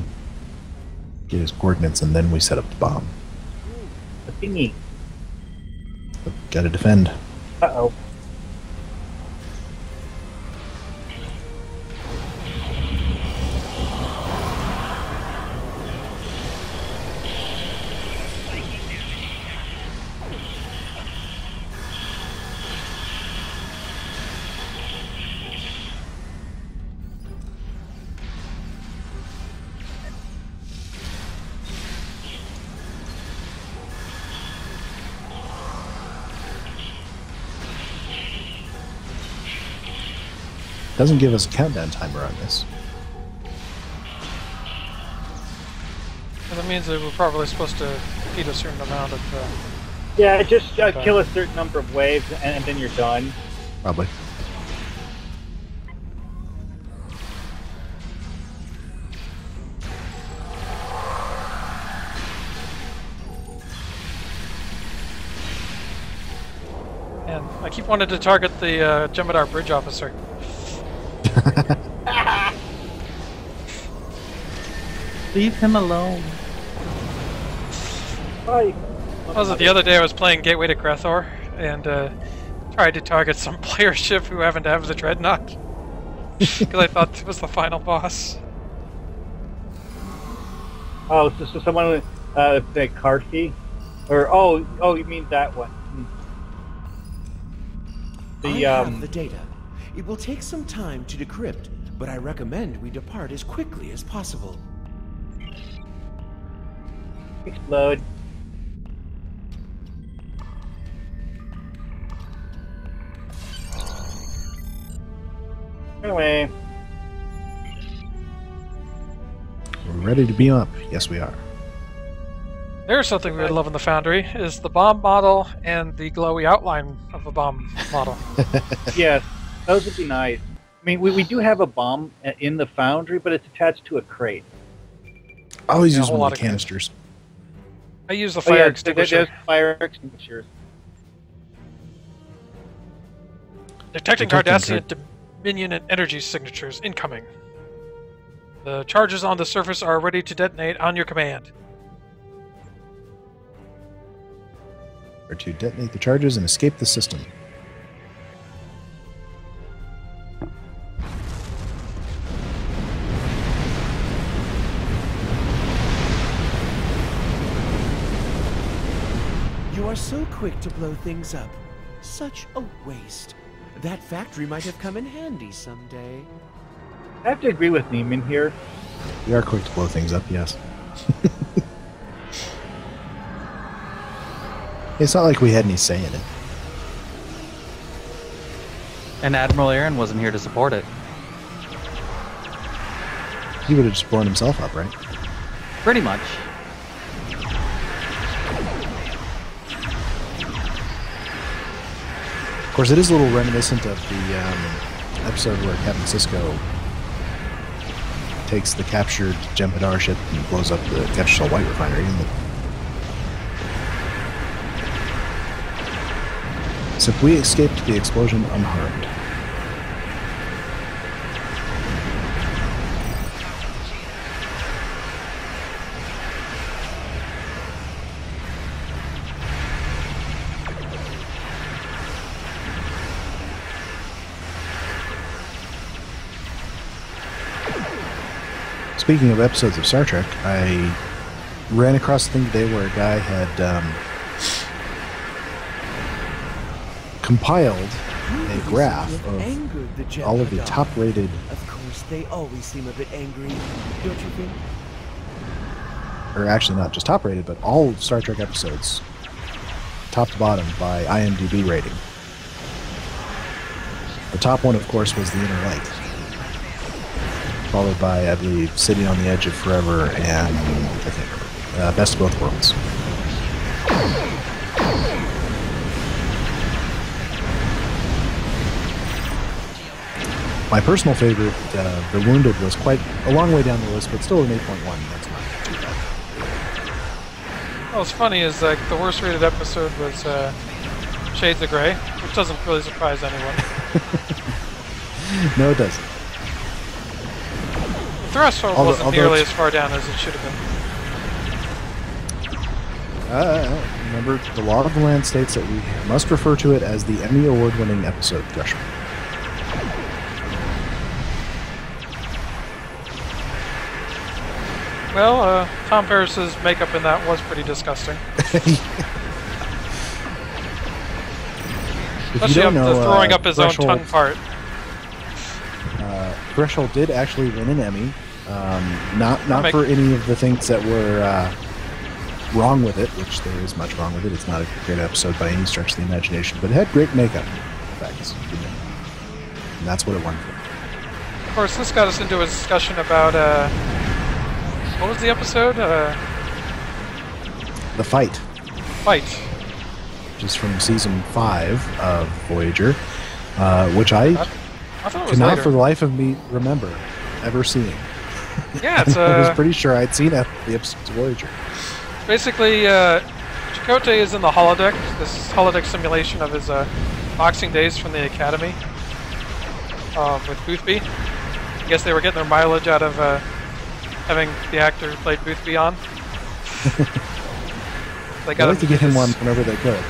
[SPEAKER 1] get his coordinates, and then we set up the bomb.
[SPEAKER 4] The thingy.
[SPEAKER 1] But gotta defend.
[SPEAKER 4] Uh-oh.
[SPEAKER 1] Doesn't give us a countdown timer on this.
[SPEAKER 2] Well, that means that we're probably supposed to feed a certain amount of...
[SPEAKER 4] Yeah, just kill a certain number of waves, and then you're done.
[SPEAKER 1] Probably.
[SPEAKER 2] And I keep wanting to target the Jem'Hadar bridge officer.
[SPEAKER 3] Leave him alone.
[SPEAKER 4] Hi.
[SPEAKER 2] The other day I was playing Gateway to Krathor and tried to target some player ship who happened to have the Dreadnought because I thought it was the final boss.
[SPEAKER 4] Oh, so someone with the Karfi? Or oh, you mean that one?
[SPEAKER 6] I have the data. It will take some time to decrypt, but I recommend we depart as quickly as possible.
[SPEAKER 4] Explode. Anyway.
[SPEAKER 1] We're ready to beam up. Yes, we are.
[SPEAKER 2] There's something we would love in the Foundry, is the bomb model and the glowy outline of the bomb model.
[SPEAKER 4] Yes, those would be nice. I mean, we do have a bomb in the Foundry, but it's attached to a crate.
[SPEAKER 1] I always
[SPEAKER 2] Yeah, a
[SPEAKER 1] use
[SPEAKER 2] whole
[SPEAKER 1] one
[SPEAKER 2] lot
[SPEAKER 1] of the
[SPEAKER 2] of
[SPEAKER 1] canisters.
[SPEAKER 2] I use the fire extinguisher.
[SPEAKER 4] There's fire extinguishers.
[SPEAKER 2] Detecting Cardassian Dominion and energy signatures incoming. The charges on the surface are ready to detonate on your command.
[SPEAKER 1] Or to detonate the charges and escape the system.
[SPEAKER 6] You are so quick to blow things up. Such a waste. That factory might have come in handy someday.
[SPEAKER 4] I have to agree with Neiman here.
[SPEAKER 1] We are quick to blow things up, yes. It's not like we had any say in it.
[SPEAKER 3] And Admiral Aaron wasn't here to support it.
[SPEAKER 1] He would have just blown himself up, right?
[SPEAKER 3] Pretty much.
[SPEAKER 1] Of course, it is a little reminiscent of the episode where Captain Sisko takes the captured Jem'Hadar ship and blows up the Ketchel White refinery. So we escaped the explosion unharmed. Speaking of episodes of Star Trek, I ran across a thing today where a guy had compiled a graph of all of the top-rated...
[SPEAKER 6] Of course, they always seem a bit angry, don't you think?
[SPEAKER 1] Or actually not just top-rated, but all Star Trek episodes, top to bottom, by IMDb rating. The top one, of course, was The Inner Light, followed by, I believe, Sitting on the Edge of Forever and, I think, Best of Both Worlds. My personal favorite, The Wounded, was quite a long way down the list, but still an 8.1. That's not too bad.
[SPEAKER 2] What's funny is like the worst rated episode was Shades of Grey, which doesn't really surprise anyone.
[SPEAKER 1] No, it doesn't.
[SPEAKER 2] threshold wasn't nearly as far down as it should have been.
[SPEAKER 1] Remember, the law of the land states that we must refer to it as the Emmy Award-winning episode threshold.
[SPEAKER 2] Well, Tom Paris's makeup in that was pretty disgusting. Especially up to throwing up his own tongue part.
[SPEAKER 1] Threshold did actually win an Emmy. Not for any of the things that were wrong with it, which there is much wrong with it. It's not a great episode by any stretch of the imagination, but it had great makeup effects. And that's what it won for.
[SPEAKER 2] Of course, this got us into a discussion about, what was the episode?
[SPEAKER 1] The Fight.
[SPEAKER 2] Fight.
[SPEAKER 1] Which is from Season 5 of Voyager, which I
[SPEAKER 2] thought it was
[SPEAKER 1] cannot
[SPEAKER 2] later.
[SPEAKER 1] for the life of me remember ever seeing.
[SPEAKER 2] Yeah, it's
[SPEAKER 1] I was pretty sure I'd seen the episodes of Voyager.
[SPEAKER 2] Basically, Chakotay is in the holodeck, this holodeck simulation of his boxing days from the Academy with Boothby. I guess they were getting their mileage out of having the actor who played Boothby on. They got
[SPEAKER 1] I'd like to get him on whenever they could.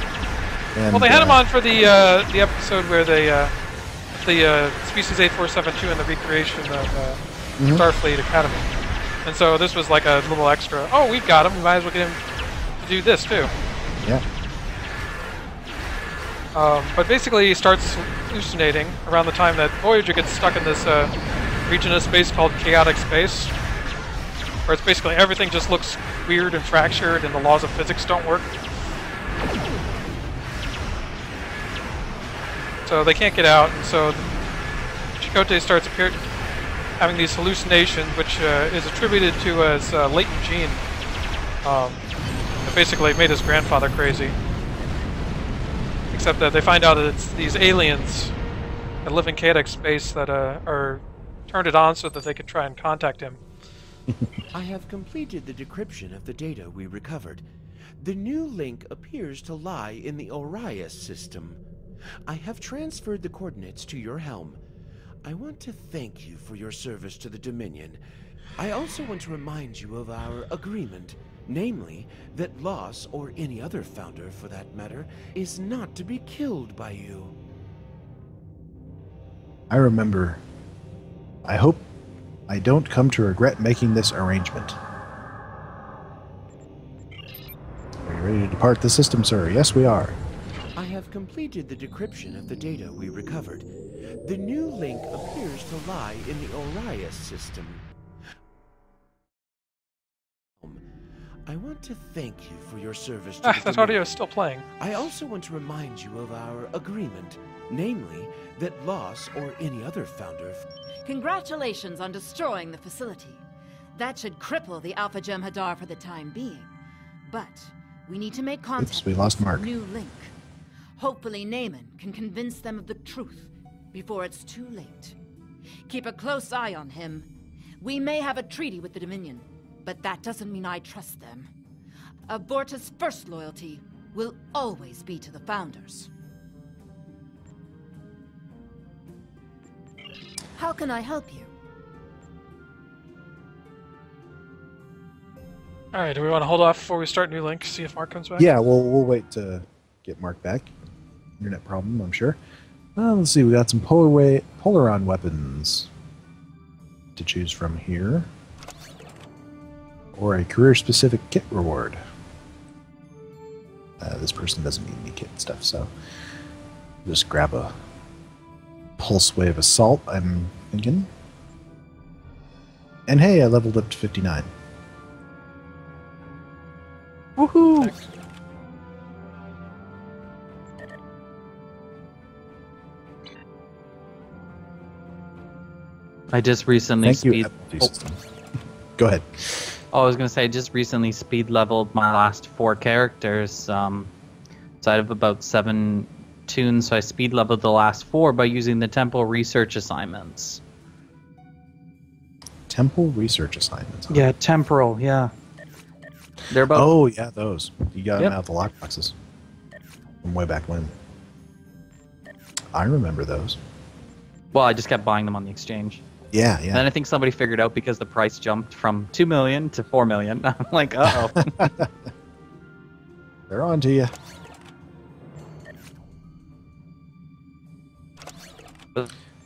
[SPEAKER 1] And,
[SPEAKER 2] well, they had him on for the episode where they the Species 8472 and the recreation of Starfleet Academy. And so this was like a little extra. Oh, we've got him. We might as well get him to do this too.
[SPEAKER 1] Yeah.
[SPEAKER 2] But basically, he starts hallucinating around the time that Voyager gets stuck in this region of space called chaotic space, where it's basically everything just looks weird and fractured, and the laws of physics don't work. So they can't get out, and so Chakotay starts having these hallucinations, which is attributed to his latent gene. That basically made his grandfather crazy. Except that they find out that it's these aliens that live in chaotic space that are turned it on so that they could try and contact him.
[SPEAKER 6] I have completed the decryption of the data we recovered. The new link appears to lie in the Orias system. I have transferred the coordinates to your helm. I want to thank you for your service to the Dominion. I also want to remind you of our agreement, namely, that Loss, or any other founder for that matter, is not to be killed by you.
[SPEAKER 1] I remember. I hope I don't come to regret making this arrangement. Are you ready to depart the system, sir? Yes, we are.
[SPEAKER 6] I have completed the decryption of the data we recovered. The new link appears to lie in the Orias system. I want to thank you for your service to the
[SPEAKER 2] That audio is still playing.
[SPEAKER 6] I also want to remind you of our agreement, namely, that Loss, or any other founder...
[SPEAKER 5] Congratulations on destroying the facility. That should cripple the Alpha Jem'Hadar for the time being. But we need to make contact
[SPEAKER 1] Oops, we lost Mark.
[SPEAKER 5] with this new link. Hopefully Naaman can convince them of the truth before it's too late. Keep a close eye on him. We may have a treaty with the Dominion, but that doesn't mean I trust them. Abortus' first loyalty will always be to the Founders. How can I help you?
[SPEAKER 2] Alright, do we want to hold off before we start new link, see if Mark comes back?
[SPEAKER 1] Yeah, we'll wait to get Mark back. Internet problem, I'm sure. Let's see, we got some Polaron weapons to choose from here. Or a career-specific kit reward. This person doesn't need any kit stuff, so just grab a pulse wave assault, I'm thinking. And hey, I leveled up to 59. Woohoo!
[SPEAKER 2] Thanks.
[SPEAKER 3] I just recently
[SPEAKER 1] Thank you, FLT system. Go ahead.
[SPEAKER 3] I was going to say, I just recently speed leveled my last 4 characters. So I have about 7 tunes, so I speed leveled the last 4 by using the Temple research assignments.
[SPEAKER 1] Temple research assignments. Huh?
[SPEAKER 3] Yeah, temporal, yeah. They're about...
[SPEAKER 1] Oh, yeah, those. You got them
[SPEAKER 3] Yep.
[SPEAKER 1] out of the lockboxes. From way back when. I remember those.
[SPEAKER 3] Well, I just kept buying them on the exchange.
[SPEAKER 1] Yeah.
[SPEAKER 3] Then I think somebody figured out because the price jumped from 2 million to 4 million. I'm like, uh-oh.
[SPEAKER 1] They're on to you.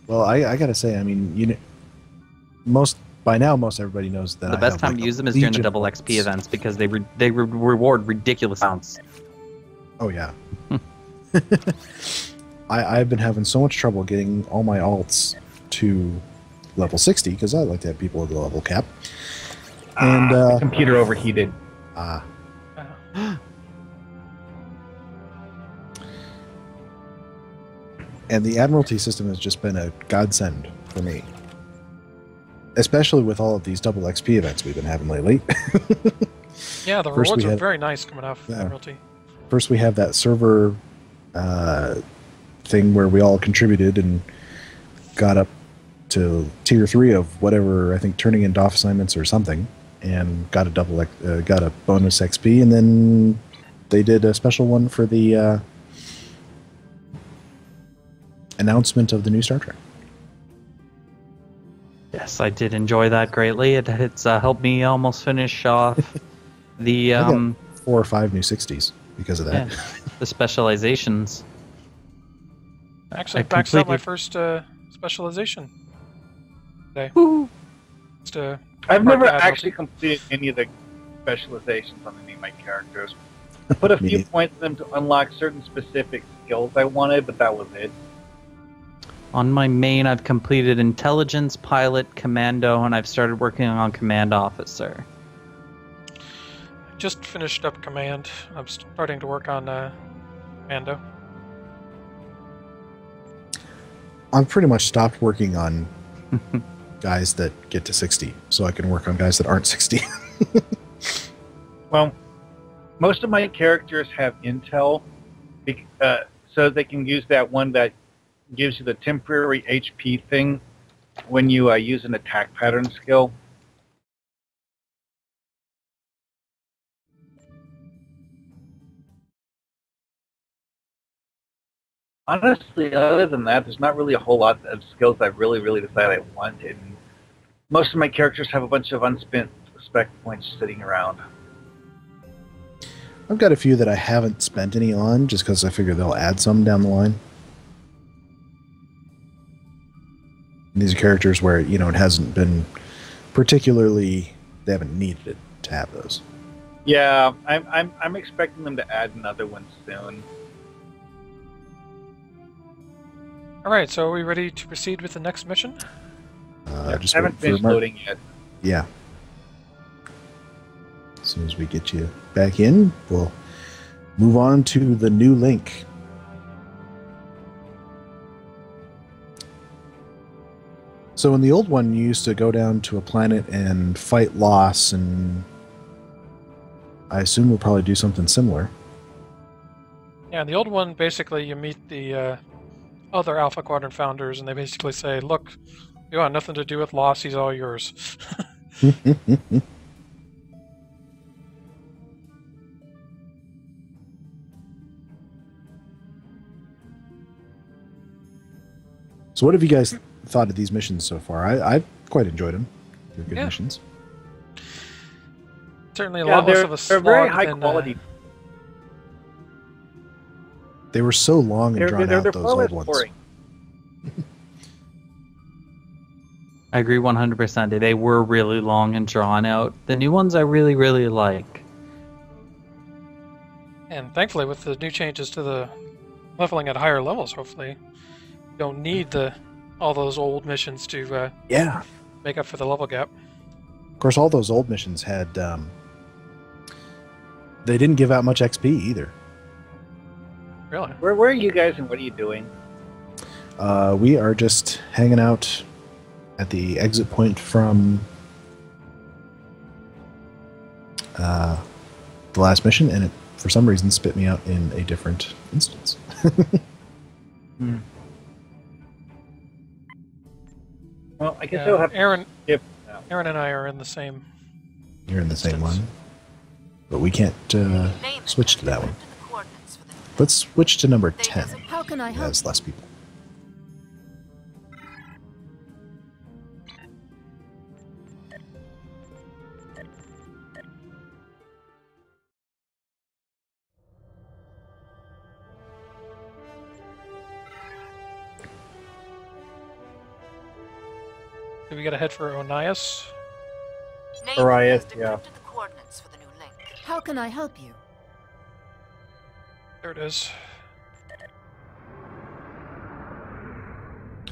[SPEAKER 1] Well, I gotta say, I mean, most everybody knows that
[SPEAKER 3] The best time to use them is during the double XP events because they reward ridiculous amounts.
[SPEAKER 1] Oh yeah. I've been having so much trouble getting all my alts to level 60 because I like to have people at the level cap. And
[SPEAKER 4] the computer overheated.
[SPEAKER 1] And the Admiralty system has just been a godsend for me. Especially with all of these double XP events we've been having lately.
[SPEAKER 2] Yeah, the rewards are very nice coming off Admiralty.
[SPEAKER 1] First we have that server thing where we all contributed and got up to tier 3 of whatever, I think turning in DOF assignments or something, and got a got a bonus XP, and then they did a special one for the announcement of the new Star Trek.
[SPEAKER 3] Yes, I did enjoy that greatly. It's helped me almost finish off the
[SPEAKER 1] I got 4 or 5 new 60s because of that.
[SPEAKER 3] Yeah, the specializations.
[SPEAKER 2] Actually, I maxed out my first specialization today.
[SPEAKER 4] I've never actually completed any of the specializations on any of my characters. I put a few points in them to unlock certain specific skills I wanted, but that was it.
[SPEAKER 3] On my main, I've completed Intelligence, Pilot, Commando, and I've started working on Command Officer.
[SPEAKER 2] Just finished up Command. I'm starting to work on Commando.
[SPEAKER 1] I've pretty much stopped working on guys that get to 60, so I can work on guys that aren't 60.
[SPEAKER 4] Well, most of my characters have intel, so they can use that one that gives you the temporary HP thing when you use an attack pattern skill. Honestly, other than that, there's not really a whole lot of skills I really decide I wanted. Most of my characters have a bunch of unspent spec points sitting around.
[SPEAKER 1] I've got a few that I haven't spent any on, just because I figure they'll add some down the line. And these are characters where, it hasn't been particularly, they haven't needed it to have those.
[SPEAKER 4] Yeah, I'm expecting them to add another one soon.
[SPEAKER 2] Alright, so are we ready to proceed with the next mission?
[SPEAKER 1] Just
[SPEAKER 4] haven't finished loading yet.
[SPEAKER 1] Yeah. As soon as we get you back in, we'll move on to the new link. So in the old one, you used to go down to a planet and fight loss, and I assume we'll probably do something similar.
[SPEAKER 2] Yeah, in the old one, basically you meet the other Alpha Quadrant founders, and they basically say, look, you want nothing to do with loss, he's all yours.
[SPEAKER 1] So what have you guys thought of these missions so far? I've quite enjoyed them. They're good missions.
[SPEAKER 2] Certainly a lot less of a slog.
[SPEAKER 4] They're very high quality.
[SPEAKER 1] They were so long and drawn out, those old ones.
[SPEAKER 4] Boring.
[SPEAKER 3] I agree 100%. They were really long and drawn out. The new ones I really like.
[SPEAKER 2] And thankfully, with the new changes to the leveling at higher levels, hopefully, you don't need all those old missions to make up for the level gap.
[SPEAKER 1] Of course, all those old missions had... they didn't give out much XP either.
[SPEAKER 2] Really?
[SPEAKER 4] Where are you guys and what are you doing?
[SPEAKER 1] We are just hanging out at the exit point from the last mission, and it, for some reason, spit me out in a different instance.
[SPEAKER 4] Well, I guess I'll have
[SPEAKER 2] Aaron and I are in the same...
[SPEAKER 1] You're in the same one. But we can't switch to that one. Let's switch to number 10.
[SPEAKER 5] How can I help?
[SPEAKER 1] Has less people.
[SPEAKER 2] Do we gotta head for Onias?
[SPEAKER 4] Arias, yeah.
[SPEAKER 5] The coordinates for the new link. How can I help you?
[SPEAKER 2] There it is.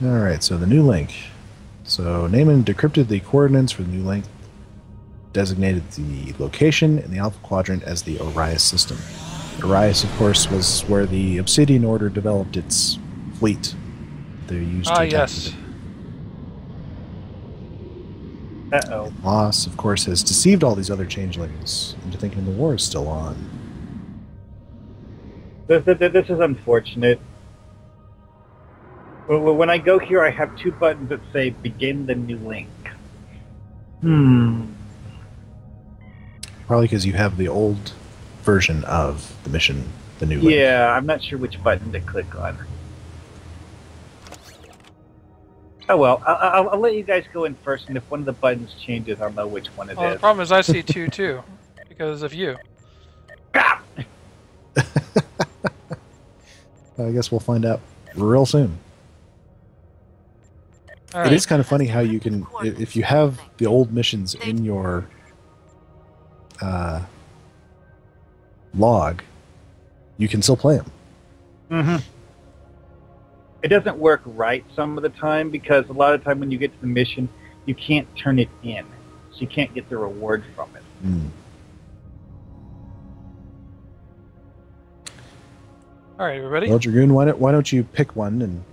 [SPEAKER 1] Alright, so the new link. So Naaman decrypted the coordinates for the new link, designated the location in the Alpha Quadrant as the Orias system. Orias, of course, was where the Obsidian Order developed its fleet. They used to attack
[SPEAKER 2] yes.
[SPEAKER 4] Uh-oh.
[SPEAKER 1] Loss, of course, has deceived all these other changelings into thinking the war is still on.
[SPEAKER 4] This is unfortunate. When I go here, I have 2 buttons that say begin the new link.
[SPEAKER 1] Probably because you have the old version of the mission, the new link.
[SPEAKER 4] Yeah, I'm not sure which button to click on. Oh well, I'll let you guys go in first, and if one of the buttons changes, I'll know which one it
[SPEAKER 2] Well,
[SPEAKER 4] is.
[SPEAKER 2] the problem is I see 2 too, because of you.
[SPEAKER 4] Ah!
[SPEAKER 1] I guess we'll find out real soon.
[SPEAKER 2] All
[SPEAKER 1] It
[SPEAKER 2] right.
[SPEAKER 1] is kind of funny how you can, if you have the old missions in your log, you can still play them.
[SPEAKER 4] Mm-hmm. It doesn't work right some of the time, because a lot of time when you get to the mission, you can't turn it in. So you can't get the reward from it.
[SPEAKER 2] All right, everybody.
[SPEAKER 1] Well, Dragoon, why don't you pick one and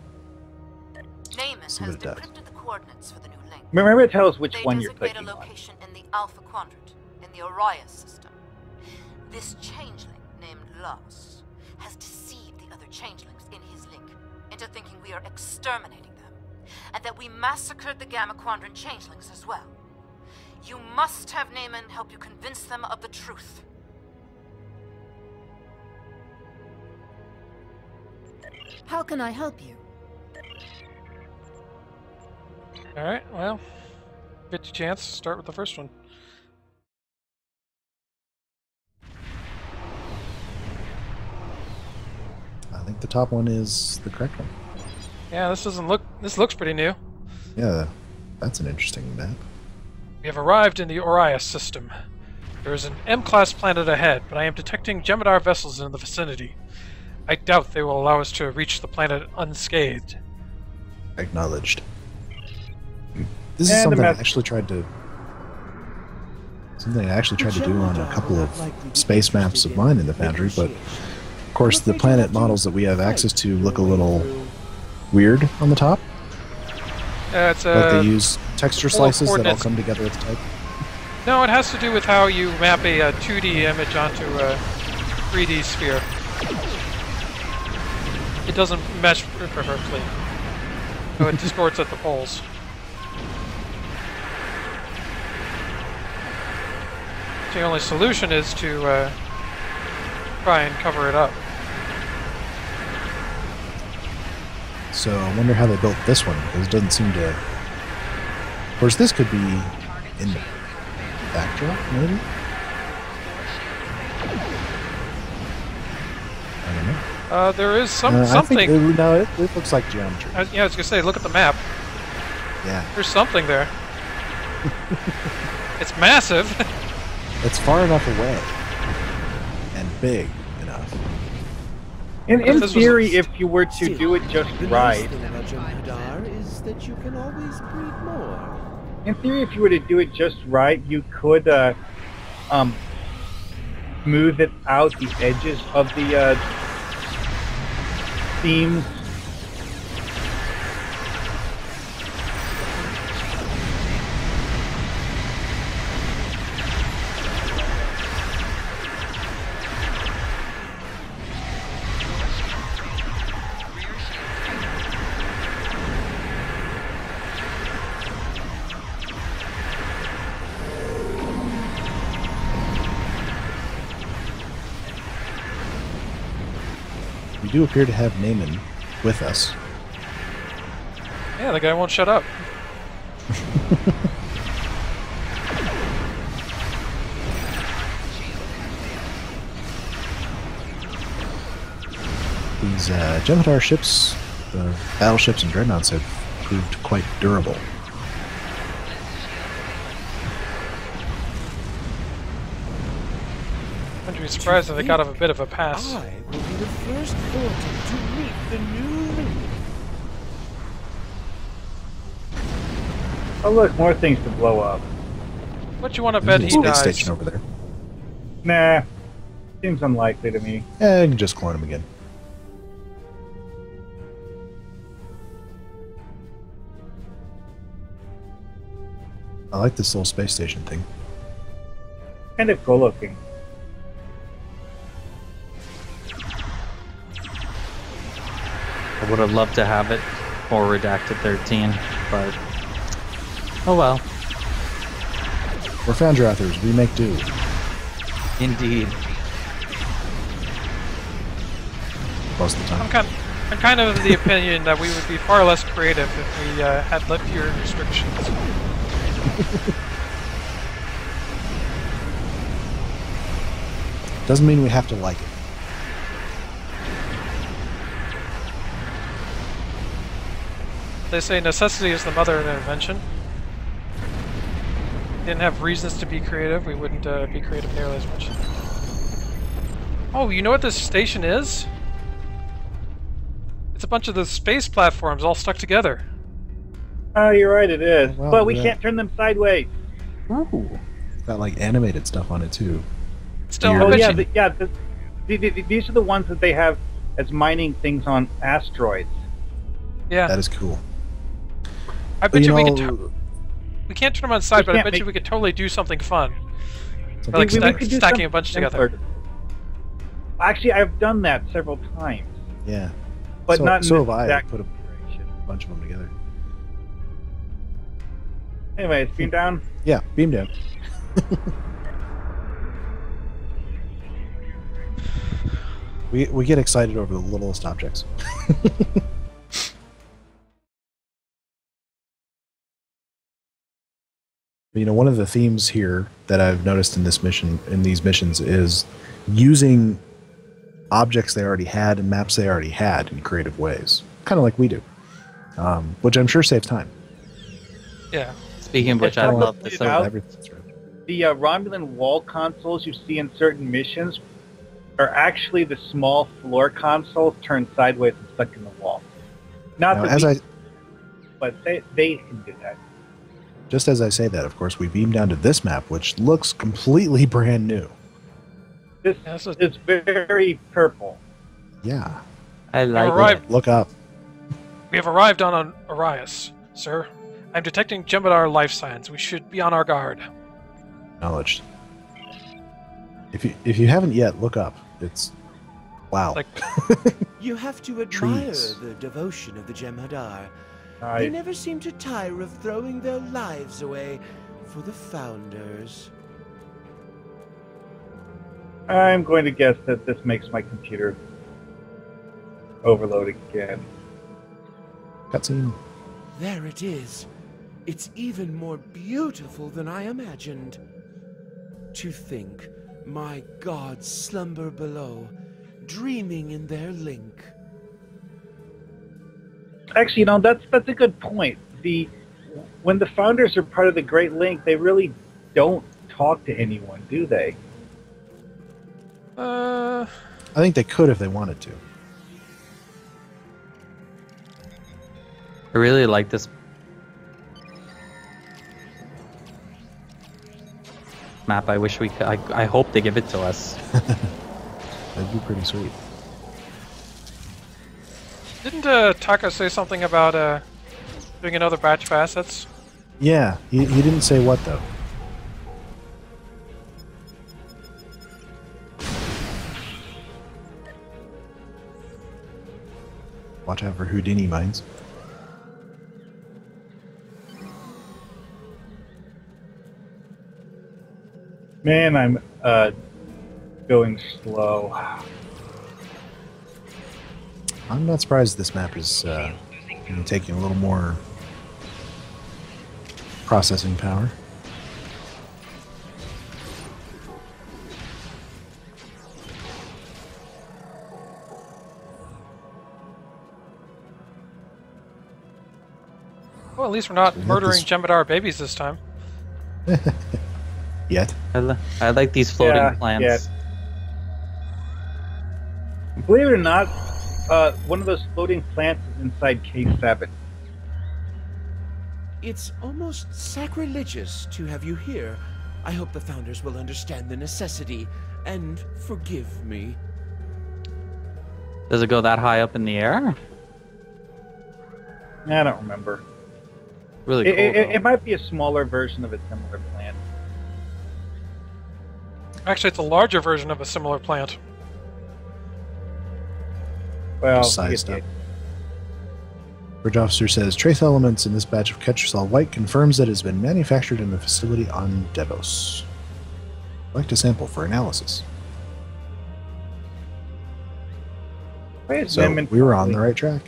[SPEAKER 5] Naaman
[SPEAKER 1] See
[SPEAKER 5] has
[SPEAKER 1] what it does.
[SPEAKER 5] decrypted the coordinates for the new link.
[SPEAKER 4] Remember to tell us which
[SPEAKER 5] They
[SPEAKER 4] one you're
[SPEAKER 5] designate
[SPEAKER 4] clicking
[SPEAKER 5] a
[SPEAKER 4] on.
[SPEAKER 5] location in the Alpha Quadrant, in the Orias system. This changeling, named Loss, has deceived the other changelings in his link into thinking we are exterminating them, and that we massacred the Gamma Quadrant changelings as well. You must have Naaman help you convince them of the truth. How can I help you?
[SPEAKER 2] All right. Well, 50 chance. Start with the first one.
[SPEAKER 1] I think the top one is the correct one.
[SPEAKER 2] Yeah, this doesn't look. This looks pretty new.
[SPEAKER 1] Yeah, that's an interesting map.
[SPEAKER 2] We have arrived in the Orias system. There is an M-class planet ahead, but I am detecting Jem'Hadar vessels in the vicinity. I doubt they will allow us to reach the planet unscathed.
[SPEAKER 1] Acknowledged. This is
[SPEAKER 4] And the
[SPEAKER 1] something I
[SPEAKER 4] map-
[SPEAKER 1] actually tried to. Something I actually tried to do on a couple of space maps of mine in the Foundry, but of course the planet models that we have access to look a little weird on the top.
[SPEAKER 2] It's
[SPEAKER 1] Like they use texture
[SPEAKER 2] full of
[SPEAKER 1] slices that all
[SPEAKER 2] coordinates.
[SPEAKER 1] come together at the type.
[SPEAKER 2] No, it has to do with how you map a 2D image onto a 3D sphere. It doesn't mesh perfectly. So it distorts at the poles. The only solution is to try and cover it up.
[SPEAKER 1] So I wonder how they built this one, because it doesn't seem to... Of course, this could be in the backdrop, maybe? I don't know.
[SPEAKER 2] There is
[SPEAKER 1] I think
[SPEAKER 2] something.
[SPEAKER 1] it looks like geometry.
[SPEAKER 2] I was gonna say, look at the map.
[SPEAKER 1] Yeah.
[SPEAKER 2] There's something there. It's massive.
[SPEAKER 1] It's far enough away and big enough.
[SPEAKER 4] In
[SPEAKER 2] This was-
[SPEAKER 4] theory, if you were to do it just
[SPEAKER 6] The
[SPEAKER 4] right,
[SPEAKER 6] nice thing about Jem'Hadar is that you can always breed more.
[SPEAKER 4] in theory, if you were to do it just right, you could smooth it out the edges of the seams.
[SPEAKER 1] We do appear to have Naaman with us.
[SPEAKER 2] Yeah, the guy won't shut up.
[SPEAKER 1] these Jem'Hadar ships, the battleships and dreadnoughts, have proved quite durable.
[SPEAKER 2] I'd be surprised if they got a bit of a pass.
[SPEAKER 6] I will be the first Thornton to meet the new link.
[SPEAKER 4] Oh look, more things to blow up.
[SPEAKER 2] What you want to
[SPEAKER 1] There's
[SPEAKER 2] bet
[SPEAKER 1] a
[SPEAKER 2] he
[SPEAKER 1] space
[SPEAKER 2] dies?
[SPEAKER 1] station over there.
[SPEAKER 4] Nah, seems unlikely to me.
[SPEAKER 1] I can just clone him again. I like this little space station thing.
[SPEAKER 4] Kind of cool looking.
[SPEAKER 3] I would have loved to have it for Redacted 13, but oh well.
[SPEAKER 1] We're Foundry authors. We make do.
[SPEAKER 3] Indeed.
[SPEAKER 1] Most of the time.
[SPEAKER 2] I'm kind of of the opinion that we would be far less creative if we had fewer restrictions.
[SPEAKER 1] Doesn't mean we have to like it.
[SPEAKER 2] They say necessity is the mother of invention. Didn't have reasons to be creative, we wouldn't be creative nearly as much. Oh, you know what this station is? It's a bunch of the space platforms all stuck together.
[SPEAKER 4] Oh, you're right, it is.
[SPEAKER 1] Well,
[SPEAKER 4] but we
[SPEAKER 1] yeah.
[SPEAKER 4] can't turn them sideways.
[SPEAKER 3] Ooh.
[SPEAKER 1] It's got like animated stuff on it too.
[SPEAKER 2] Still,
[SPEAKER 1] Weird.
[SPEAKER 2] I
[SPEAKER 4] Oh
[SPEAKER 2] bet
[SPEAKER 4] yeah,
[SPEAKER 2] you-
[SPEAKER 4] these are the ones that they have as mining things on asteroids.
[SPEAKER 2] yeah.
[SPEAKER 1] That is cool.
[SPEAKER 2] I
[SPEAKER 1] But
[SPEAKER 2] bet you,
[SPEAKER 1] you
[SPEAKER 2] we
[SPEAKER 1] know,
[SPEAKER 2] could. We can't turn them on side, but I
[SPEAKER 4] can't
[SPEAKER 2] bet you
[SPEAKER 4] make-
[SPEAKER 2] we could totally do something fun.
[SPEAKER 1] something
[SPEAKER 2] Like
[SPEAKER 4] We could do
[SPEAKER 2] stacking a
[SPEAKER 4] something
[SPEAKER 2] bunch
[SPEAKER 4] similar.
[SPEAKER 2] together.
[SPEAKER 4] Actually, I've done that several times,
[SPEAKER 1] yeah.
[SPEAKER 4] but
[SPEAKER 1] so,
[SPEAKER 4] not in
[SPEAKER 1] so
[SPEAKER 4] this
[SPEAKER 1] have I.
[SPEAKER 4] exact
[SPEAKER 1] Put a
[SPEAKER 4] configuration.
[SPEAKER 1] bunch of them together.
[SPEAKER 4] Anyways, beam down.
[SPEAKER 1] Yeah, beam down. we get excited over the littlest objects. You know, one of the themes here that I've noticed in this mission, in these missions, is using objects they already had and maps they already had in creative ways, kind of like we do, which I'm sure saves time.
[SPEAKER 2] Yeah.
[SPEAKER 3] Speaking of which, I
[SPEAKER 4] It's
[SPEAKER 3] love
[SPEAKER 4] all
[SPEAKER 3] this.
[SPEAKER 4] laid out.
[SPEAKER 1] Everything's right.
[SPEAKER 4] The Romulan wall consoles you see in certain missions are actually the small floor consoles turned sideways and stuck in the wall. Not
[SPEAKER 1] Now,
[SPEAKER 4] the
[SPEAKER 1] as I
[SPEAKER 4] but they can do that.
[SPEAKER 1] just as I say that, of course, we beam down to this map, which looks completely brand new.
[SPEAKER 4] This
[SPEAKER 2] Yeah, so-
[SPEAKER 4] is very purple.
[SPEAKER 1] Yeah,
[SPEAKER 3] I like
[SPEAKER 2] arrived.
[SPEAKER 3] it.
[SPEAKER 1] look up.
[SPEAKER 2] We have arrived on Arias, sir. I'm detecting Jem'Hadar life signs. We should be on our guard.
[SPEAKER 1] Acknowledged. If you haven't yet, look up. It's wow.
[SPEAKER 2] Like,
[SPEAKER 6] You have to admire
[SPEAKER 1] Trees.
[SPEAKER 6] the devotion of the Jem'Hadar. They
[SPEAKER 4] I,
[SPEAKER 6] never seem to tire of throwing their lives away for the Founders.
[SPEAKER 4] I'm going to guess that this makes my computer overload again.
[SPEAKER 1] Cutscene.
[SPEAKER 6] There it is. It's even more beautiful than I imagined. To think, my gods slumber below, dreaming in their link.
[SPEAKER 4] Actually, that's a good point. When the Founders are part of the Great Link, they really don't talk to anyone, do they?
[SPEAKER 1] I think they could if they wanted to.
[SPEAKER 3] I really like this map. I wish we could. I hope they give it to us.
[SPEAKER 1] That'd be pretty sweet.
[SPEAKER 2] didn't Taka say something about doing another batch of assets?
[SPEAKER 1] Yeah, he didn't say what though. Watch out for Houdini mines.
[SPEAKER 4] Man, I'm going slow.
[SPEAKER 1] I'm not surprised this map is taking a little more processing power.
[SPEAKER 2] at least we're not murdering Jem'Hadar babies this time.
[SPEAKER 1] Yet.
[SPEAKER 3] I like these floating plants.
[SPEAKER 4] Yeah. Believe it or not, one of those floating plants is inside K7.
[SPEAKER 6] It's almost sacrilegious to have you here. I hope the Founders will understand the necessity and forgive me.
[SPEAKER 3] Does it go that high up in the air?
[SPEAKER 4] I don't remember.
[SPEAKER 3] Really cool.
[SPEAKER 4] It might be a smaller version of a similar plant.
[SPEAKER 2] Actually, it's a larger version of a similar plant.
[SPEAKER 4] Well,
[SPEAKER 1] sized up. Bridge officer says trace elements in this batch of Ketracel White confirms that it has been manufactured in a facility on Devos. Collect a sample for analysis. So we were on the right track.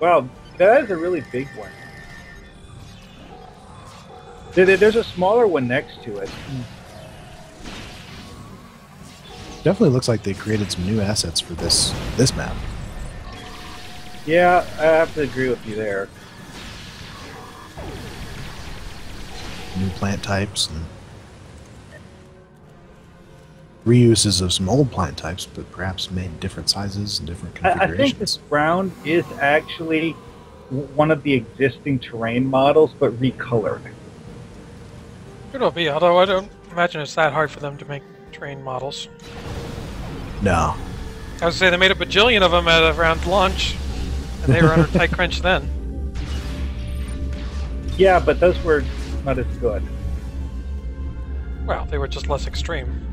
[SPEAKER 4] Wow, that is a really big one. There's a smaller one next to it.
[SPEAKER 1] Definitely looks like they created some new assets for this map.
[SPEAKER 4] Yeah, I have to agree with you there.
[SPEAKER 1] New plant types and reuses of some old plant types, but perhaps made different sizes and different configurations.
[SPEAKER 4] I think this ground is actually one of the existing terrain models, but recolored.
[SPEAKER 2] It'll be, although I don't imagine it's that hard for them to make terrain models.
[SPEAKER 1] No.
[SPEAKER 2] I would say they made a bajillion of them around launch, and they were under tight crunch then.
[SPEAKER 4] Yeah, but those were not as good.
[SPEAKER 2] Well, they were just less extreme.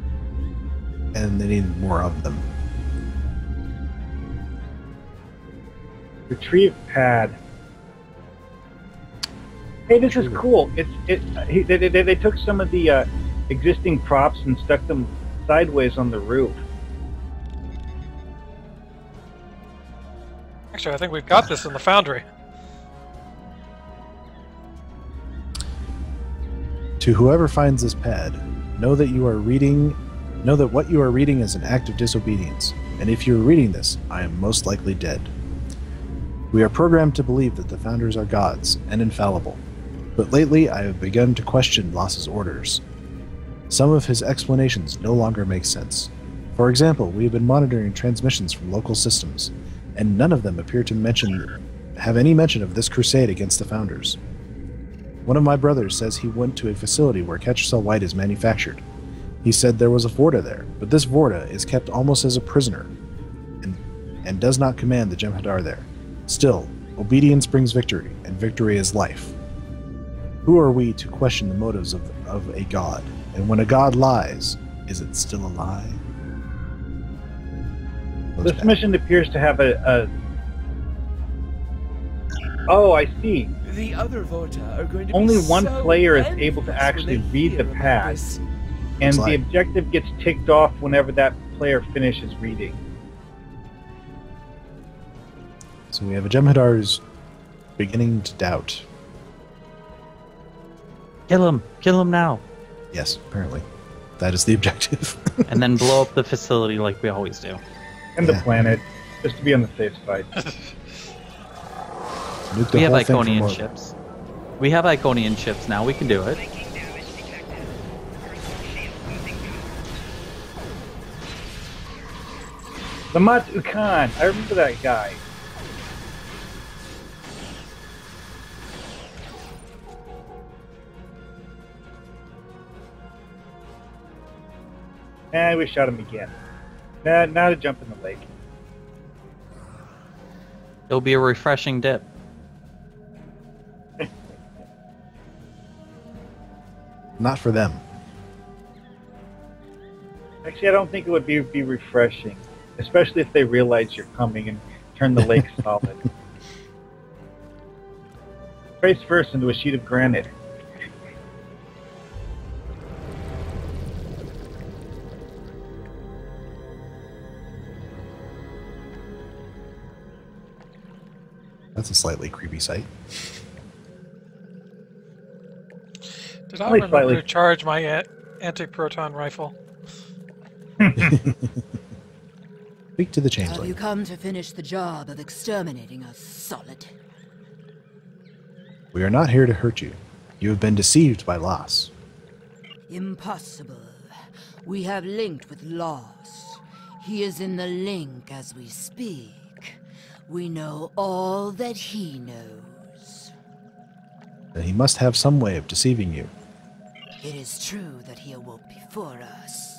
[SPEAKER 1] And they needed more of them.
[SPEAKER 4] Retrieve pad. Hey, this is cool. They took some of the existing props and stuck them sideways on the roof.
[SPEAKER 2] Actually, I think we've got this in the Foundry.
[SPEAKER 1] To whoever finds this pad, know that what you are reading is an act of disobedience, and if you are reading this, I am most likely dead. We are programmed to believe that the Founders are gods and infallible, but lately I have begun to question Loss's orders. Some of his explanations no longer make sense. For example, we have been monitoring transmissions from local systems, and none of them appear to have any mention of this crusade against the Founders. One of my brothers says he went to a facility where Ketracel White is manufactured. He said there was a Vorta there, but this Vorta is kept almost as a prisoner, and does not command the Jem'Hadar there. Still, obedience brings victory, and victory is life. Who are we to question the motives of a god? And when a god lies, is it still a lie?
[SPEAKER 4] This mission appears to have Oh, I see.
[SPEAKER 6] The other Vorta are going to
[SPEAKER 4] Only
[SPEAKER 6] be
[SPEAKER 4] one
[SPEAKER 6] so
[SPEAKER 4] player is able to
[SPEAKER 6] envious
[SPEAKER 4] actually
[SPEAKER 6] when they
[SPEAKER 4] read the
[SPEAKER 6] hear about
[SPEAKER 4] pad.
[SPEAKER 6] this.
[SPEAKER 4] And
[SPEAKER 1] Looks
[SPEAKER 4] the
[SPEAKER 1] like.
[SPEAKER 4] objective gets ticked off whenever that player finishes reading.
[SPEAKER 1] So we have a Jem'Hadar who's beginning to doubt.
[SPEAKER 3] Kill him now.
[SPEAKER 1] Yes, apparently. That is the objective.
[SPEAKER 3] And then blow up the facility like we always do.
[SPEAKER 4] And the planet, just to be on the safe side.
[SPEAKER 1] Nuke the
[SPEAKER 3] We have
[SPEAKER 1] whole thing from
[SPEAKER 3] Iconian
[SPEAKER 1] orbit.
[SPEAKER 3] ships. We have Iconian ships now, we can do it.
[SPEAKER 4] The Matu Khan, I remember that guy. And we shot him again. Now to jump in the lake.
[SPEAKER 3] It'll be a refreshing dip.
[SPEAKER 1] Not for them.
[SPEAKER 4] Actually, I don't think it would be refreshing, especially if they realize you're coming and turn the lake solid. Face first into a sheet of granite.
[SPEAKER 1] That's a slightly creepy sight.
[SPEAKER 2] Did I
[SPEAKER 4] Only
[SPEAKER 2] remember
[SPEAKER 4] slightly.
[SPEAKER 2] to charge my anti-proton rifle?
[SPEAKER 1] Speak to the
[SPEAKER 5] Have you
[SPEAKER 1] changeling.
[SPEAKER 5] come to finish the job of exterminating us, Solid?
[SPEAKER 1] We are not here to hurt you. You have been deceived by Loss.
[SPEAKER 5] Impossible. We have linked with Loss. He is in the link as we speak. We know all that he knows.
[SPEAKER 1] Then he must have some way of deceiving you.
[SPEAKER 5] It is true that he awoke before us.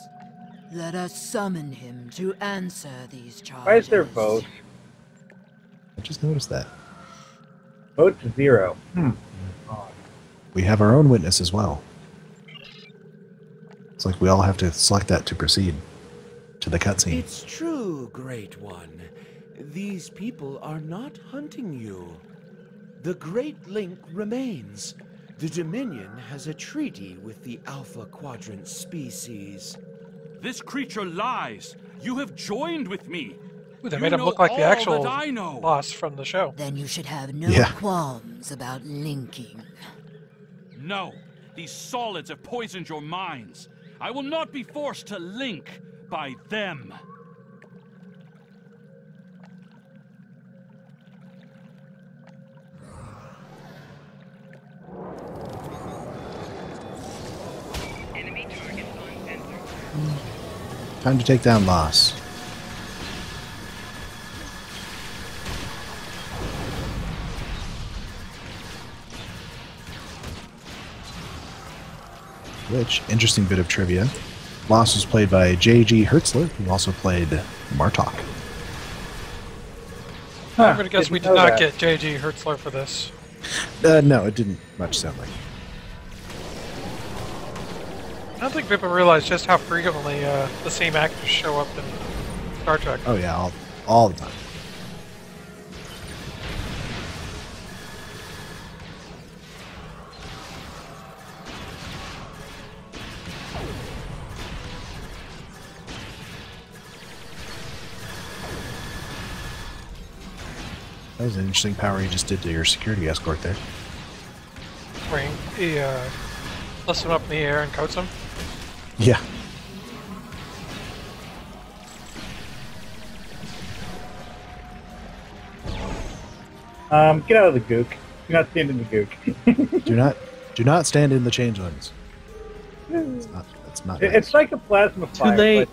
[SPEAKER 5] Let us summon him to answer these charges.
[SPEAKER 4] Why is there vote?
[SPEAKER 1] I just noticed that.
[SPEAKER 4] Vote to 0.
[SPEAKER 1] We have our own witness as well. It's like we all have to select that to proceed to the cutscene.
[SPEAKER 6] It's true, Great One. These people are not hunting you. The Great Link remains. The Dominion has a treaty with the Alpha Quadrant species.
[SPEAKER 7] This creature lies. You have joined with me.
[SPEAKER 2] Ooh, they
[SPEAKER 7] You
[SPEAKER 2] made him
[SPEAKER 7] know
[SPEAKER 2] look like the
[SPEAKER 7] all
[SPEAKER 2] actual
[SPEAKER 7] that I know.
[SPEAKER 2] boss from the show.
[SPEAKER 5] Then you should have no
[SPEAKER 1] Yeah.
[SPEAKER 5] qualms about linking.
[SPEAKER 7] No, these solids have poisoned your minds. I will not be forced to link by them.
[SPEAKER 1] Time to take down Loss. Which, interesting bit of trivia, Loss was played by J.G. Hertzler, who also played Martok.
[SPEAKER 2] I'm going to guess
[SPEAKER 4] didn't
[SPEAKER 2] we did
[SPEAKER 4] know
[SPEAKER 2] not
[SPEAKER 4] that.
[SPEAKER 2] get J.G. Hertzler for this.
[SPEAKER 1] No, it didn't much sound like.
[SPEAKER 2] I don't think people realize just how frequently the same actors show up in Star Trek.
[SPEAKER 1] Oh yeah, all the time. That was an interesting power you just did to your security escort there.
[SPEAKER 2] Where he lifts him up in the air and coats him.
[SPEAKER 1] Yeah.
[SPEAKER 4] Get out of the gook. Do not stand in the gook.
[SPEAKER 1] Do not stand in the changelings. That's not nice.
[SPEAKER 4] It's like a plasma fire.
[SPEAKER 3] late.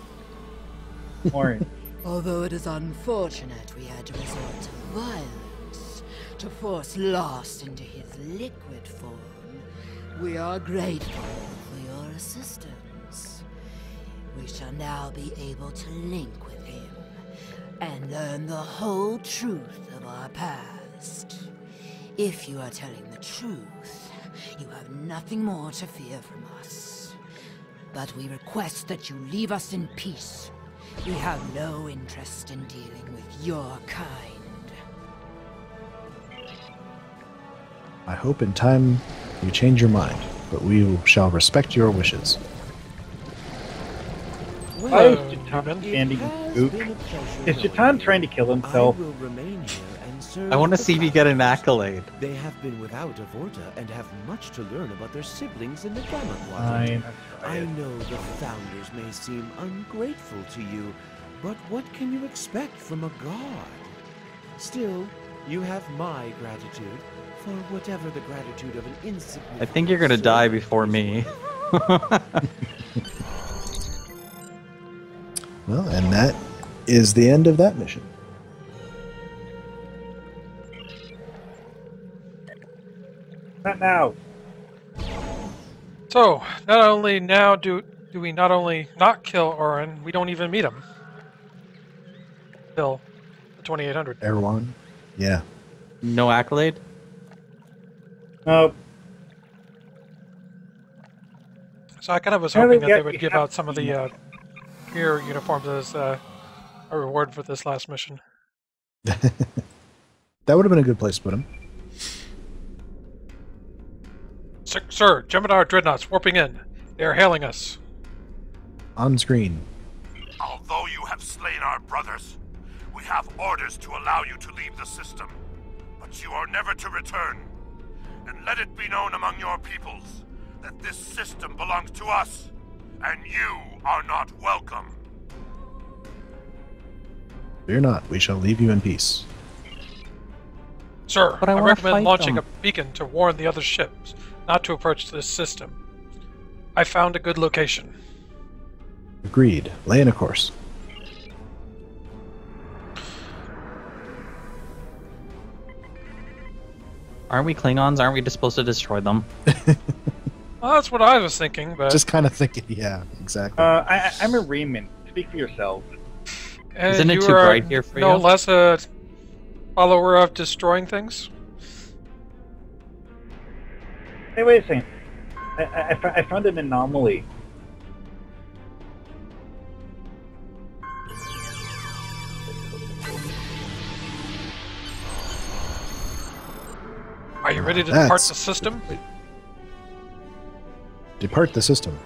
[SPEAKER 4] but orange.
[SPEAKER 5] Although it is unfortunate we had to resort to violence to force Lost into his liquid form, we are grateful for your assistance. We shall now be able to link with him and learn the whole truth of our past. If you are telling the truth, you have nothing more to fear from us. But we request that you leave us in peace. We have no interest in dealing with your kind.
[SPEAKER 1] I hope in time you change your mind, but we shall respect your wishes.
[SPEAKER 4] Why is
[SPEAKER 5] Oh,
[SPEAKER 4] Jatan
[SPEAKER 5] it
[SPEAKER 4] standing in
[SPEAKER 5] has
[SPEAKER 4] the gook?
[SPEAKER 5] been a pleasure
[SPEAKER 4] Is
[SPEAKER 5] knowing
[SPEAKER 4] Jatan
[SPEAKER 5] you.
[SPEAKER 4] trying to kill
[SPEAKER 6] I
[SPEAKER 4] himself?
[SPEAKER 6] will remain here and serve
[SPEAKER 3] I want to
[SPEAKER 6] the
[SPEAKER 3] see if you get an
[SPEAKER 6] Gods.
[SPEAKER 3] accolade.
[SPEAKER 6] They have been without a Vorta and have much to learn about their siblings in the Gamma
[SPEAKER 4] Fine,
[SPEAKER 6] Quadrant.
[SPEAKER 4] I'll try
[SPEAKER 6] I
[SPEAKER 4] it.
[SPEAKER 6] know the Founders may seem ungrateful to you, but what can you expect from a god? Still, you have my gratitude for whatever the gratitude of an insignificant
[SPEAKER 3] I think you're gonna die
[SPEAKER 6] servant
[SPEAKER 3] before
[SPEAKER 6] is
[SPEAKER 3] me.
[SPEAKER 1] Well, and that is the end of that mission.
[SPEAKER 4] Not now.
[SPEAKER 2] So, not only now do we not only not kill Orin, we don't even meet him. Till the 2800.
[SPEAKER 1] Erwan? Yeah.
[SPEAKER 3] No accolade?
[SPEAKER 4] No.
[SPEAKER 2] So I kind of was
[SPEAKER 4] Yeah,
[SPEAKER 2] hoping that
[SPEAKER 4] yeah,
[SPEAKER 2] they would
[SPEAKER 4] you
[SPEAKER 2] give
[SPEAKER 4] have
[SPEAKER 2] out some of the mirror uniforms as a reward for this last mission.
[SPEAKER 1] That would have been a good place to put him.
[SPEAKER 2] Sir, Gemini dreadnoughts warping in. They are hailing us.
[SPEAKER 1] On screen.
[SPEAKER 7] Although you have slain our brothers, we have orders to allow you to leave the system. But you are never to return. And let it be known among your peoples that this system belongs to us, and you are not welcome.
[SPEAKER 1] Fear not, we shall leave you in peace.
[SPEAKER 2] Sir,
[SPEAKER 3] But I
[SPEAKER 2] I
[SPEAKER 3] wanna
[SPEAKER 2] recommend
[SPEAKER 3] fight
[SPEAKER 2] launching
[SPEAKER 3] them.
[SPEAKER 2] a beacon to warn the other ships not to approach this system. I found a good location.
[SPEAKER 1] Agreed. Lay in a course.
[SPEAKER 3] Aren't we Klingons? Aren't we just supposed to destroy them?
[SPEAKER 2] Well, that's what I was thinking, but
[SPEAKER 1] Just kind of thinking, yeah, exactly.
[SPEAKER 4] I'm a Reman. Speak for yourself.
[SPEAKER 3] Isn't it
[SPEAKER 2] you
[SPEAKER 3] too
[SPEAKER 2] are
[SPEAKER 3] bright here for
[SPEAKER 2] no
[SPEAKER 3] you?
[SPEAKER 2] less a follower of destroying things?
[SPEAKER 4] Hey, wait a second. I found an anomaly.
[SPEAKER 2] Are you ready to
[SPEAKER 1] That's
[SPEAKER 2] depart the system?
[SPEAKER 1] Depart the system.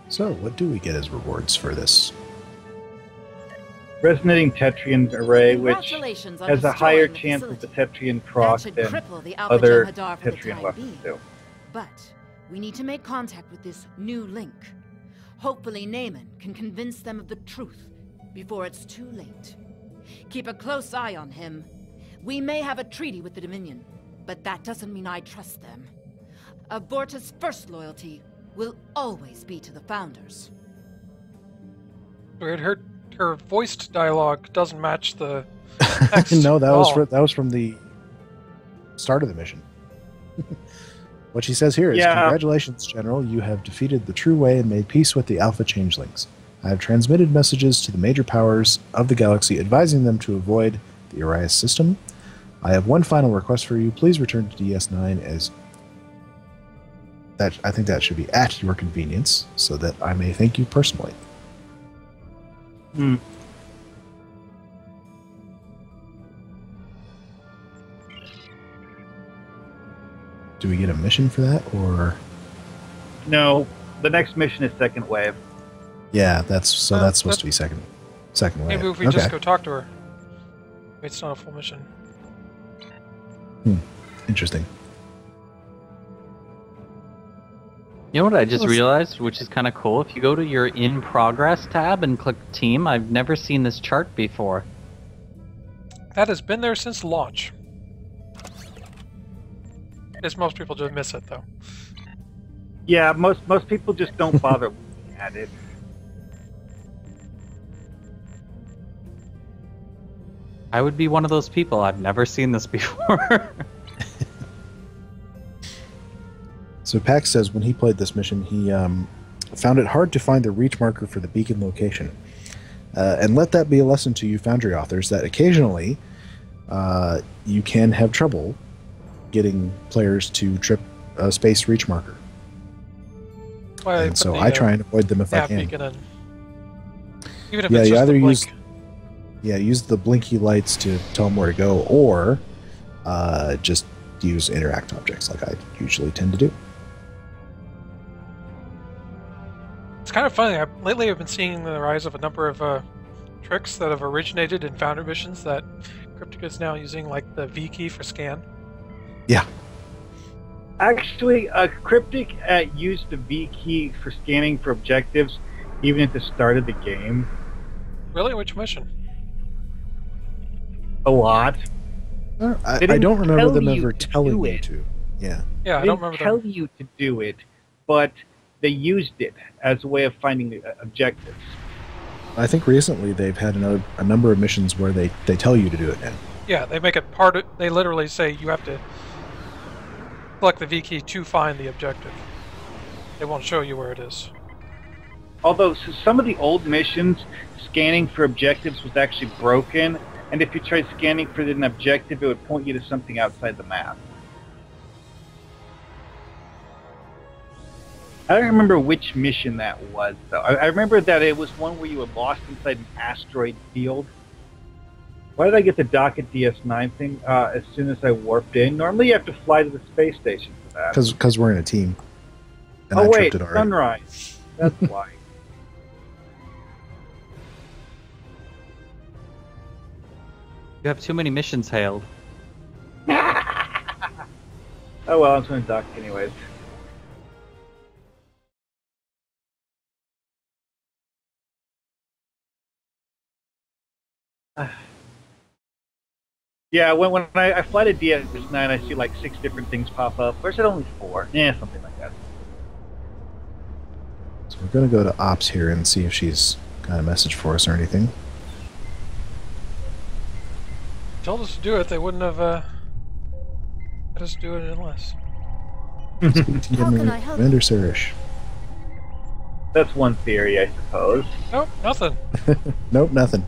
[SPEAKER 1] So, what do we get as rewards for this?
[SPEAKER 4] Resonating Tetrian array, which
[SPEAKER 5] Congratulations on
[SPEAKER 4] has a higher
[SPEAKER 5] destroying the
[SPEAKER 4] chance of the
[SPEAKER 5] facility.
[SPEAKER 4] Tetrian
[SPEAKER 5] That
[SPEAKER 4] proc
[SPEAKER 5] should
[SPEAKER 4] than
[SPEAKER 5] cripple the Alpha
[SPEAKER 4] other
[SPEAKER 5] Jem'Hadar for the
[SPEAKER 4] Tetrian
[SPEAKER 5] time
[SPEAKER 4] weapons
[SPEAKER 5] being.
[SPEAKER 4] do.
[SPEAKER 5] But we need to make contact with this new link. Hopefully Naaman can convince them of the truth before it's too late. Keep a close eye on him. We may have a treaty with the Dominion, but that doesn't mean I trust them. Aborta's first loyalty will always be to the Founders.
[SPEAKER 2] Weird. Her voiced dialogue doesn't match the text.
[SPEAKER 1] No, that was
[SPEAKER 2] at all.
[SPEAKER 1] from the start of the mission. What she says here is,
[SPEAKER 4] Yeah.
[SPEAKER 1] Congratulations, General. You have defeated the True Way and made peace with the Alpha Changelings. I have transmitted messages to the major powers of the galaxy advising them to avoid the Arias system. I have one final request for you. Please return to DS9 as... I think that should be at your convenience, so that I may thank you personally.
[SPEAKER 4] Hmm.
[SPEAKER 1] Do we get a mission for that, or...
[SPEAKER 4] No, the next mission is second wave.
[SPEAKER 1] Yeah, that's supposed to be second wave.
[SPEAKER 2] Maybe if we
[SPEAKER 1] Okay.
[SPEAKER 2] just go talk to her. It's not a full mission.
[SPEAKER 1] Interesting.
[SPEAKER 3] You know what I just realized, which is kind of cool? If you go to your In Progress tab and click Team, I've never seen this chart before.
[SPEAKER 2] That has been there since launch. As most people just miss it, though.
[SPEAKER 4] Yeah, most people just don't bother looking at it.
[SPEAKER 3] I would be one of those people. I've never seen this before.
[SPEAKER 1] So Pax says when he played this mission, he found it hard to find the reach marker for the beacon location. And let that be a lesson to you Foundry authors that occasionally you can have trouble getting players to trip a space reach marker.
[SPEAKER 2] Why
[SPEAKER 1] And
[SPEAKER 2] put
[SPEAKER 1] so
[SPEAKER 2] the,
[SPEAKER 1] I try and avoid them if I
[SPEAKER 2] nav
[SPEAKER 1] can.
[SPEAKER 2] beacon in. Even if
[SPEAKER 1] Yeah,
[SPEAKER 2] it's
[SPEAKER 1] you
[SPEAKER 2] just
[SPEAKER 1] either
[SPEAKER 2] the
[SPEAKER 1] use
[SPEAKER 2] blink.
[SPEAKER 1] use the blinky lights to tell them where to go, or just use interact objects like I usually tend to do.
[SPEAKER 2] It's kind of funny. Lately, I've been seeing the rise of a number of tricks that have originated in Foundry missions that Cryptic is now using, like the V key for scan.
[SPEAKER 1] Yeah.
[SPEAKER 4] Actually, Cryptic used the V key for scanning for objectives even at the start of the game.
[SPEAKER 2] Really? Which mission?
[SPEAKER 4] A lot.
[SPEAKER 1] I
[SPEAKER 4] didn't
[SPEAKER 1] don't remember
[SPEAKER 4] tell
[SPEAKER 1] them
[SPEAKER 4] you
[SPEAKER 1] ever
[SPEAKER 4] to
[SPEAKER 1] telling
[SPEAKER 4] do
[SPEAKER 1] you
[SPEAKER 4] it.
[SPEAKER 1] to. Yeah.
[SPEAKER 2] Yeah, I
[SPEAKER 4] They
[SPEAKER 2] don't
[SPEAKER 4] didn't
[SPEAKER 2] remember
[SPEAKER 4] tell
[SPEAKER 2] them.
[SPEAKER 4] you to do it, but they used it as a way of finding objectives.
[SPEAKER 1] I think recently they've had a number of missions where they tell you to do it now.
[SPEAKER 2] Yeah, they make it part of... They literally say you have to collect the V key to find the objective. They won't show you where it is.
[SPEAKER 4] Although some of the old missions, scanning for objectives was actually broken, and if you tried scanning for an objective, it would point you to something outside the map. I don't remember which mission that was, though. I remember that it was one where you were lost inside an asteroid field. Why did I get the docket DS9 thing as soon as I warped in? Normally you have to fly to the space station for that.
[SPEAKER 1] Because we're in a team. And
[SPEAKER 4] Oh
[SPEAKER 1] I
[SPEAKER 4] wait,
[SPEAKER 1] tripped it already.
[SPEAKER 4] sunrise. That's why.
[SPEAKER 3] You have too many missions hailed.
[SPEAKER 4] Oh well, I'm just gonna duck anyways. Yeah, when I fly to DS9, I see like 6 different things pop up. Or is it only 4? Yeah, something like that.
[SPEAKER 1] So we're going to go to Ops here and see if she's got a message for us or anything.
[SPEAKER 2] Told us to do it. They wouldn't have let us do it unless.
[SPEAKER 5] How can I help?
[SPEAKER 1] Commander Sirish.
[SPEAKER 4] That's one theory, I suppose.
[SPEAKER 2] Nope, nothing.
[SPEAKER 1] Nope, nothing.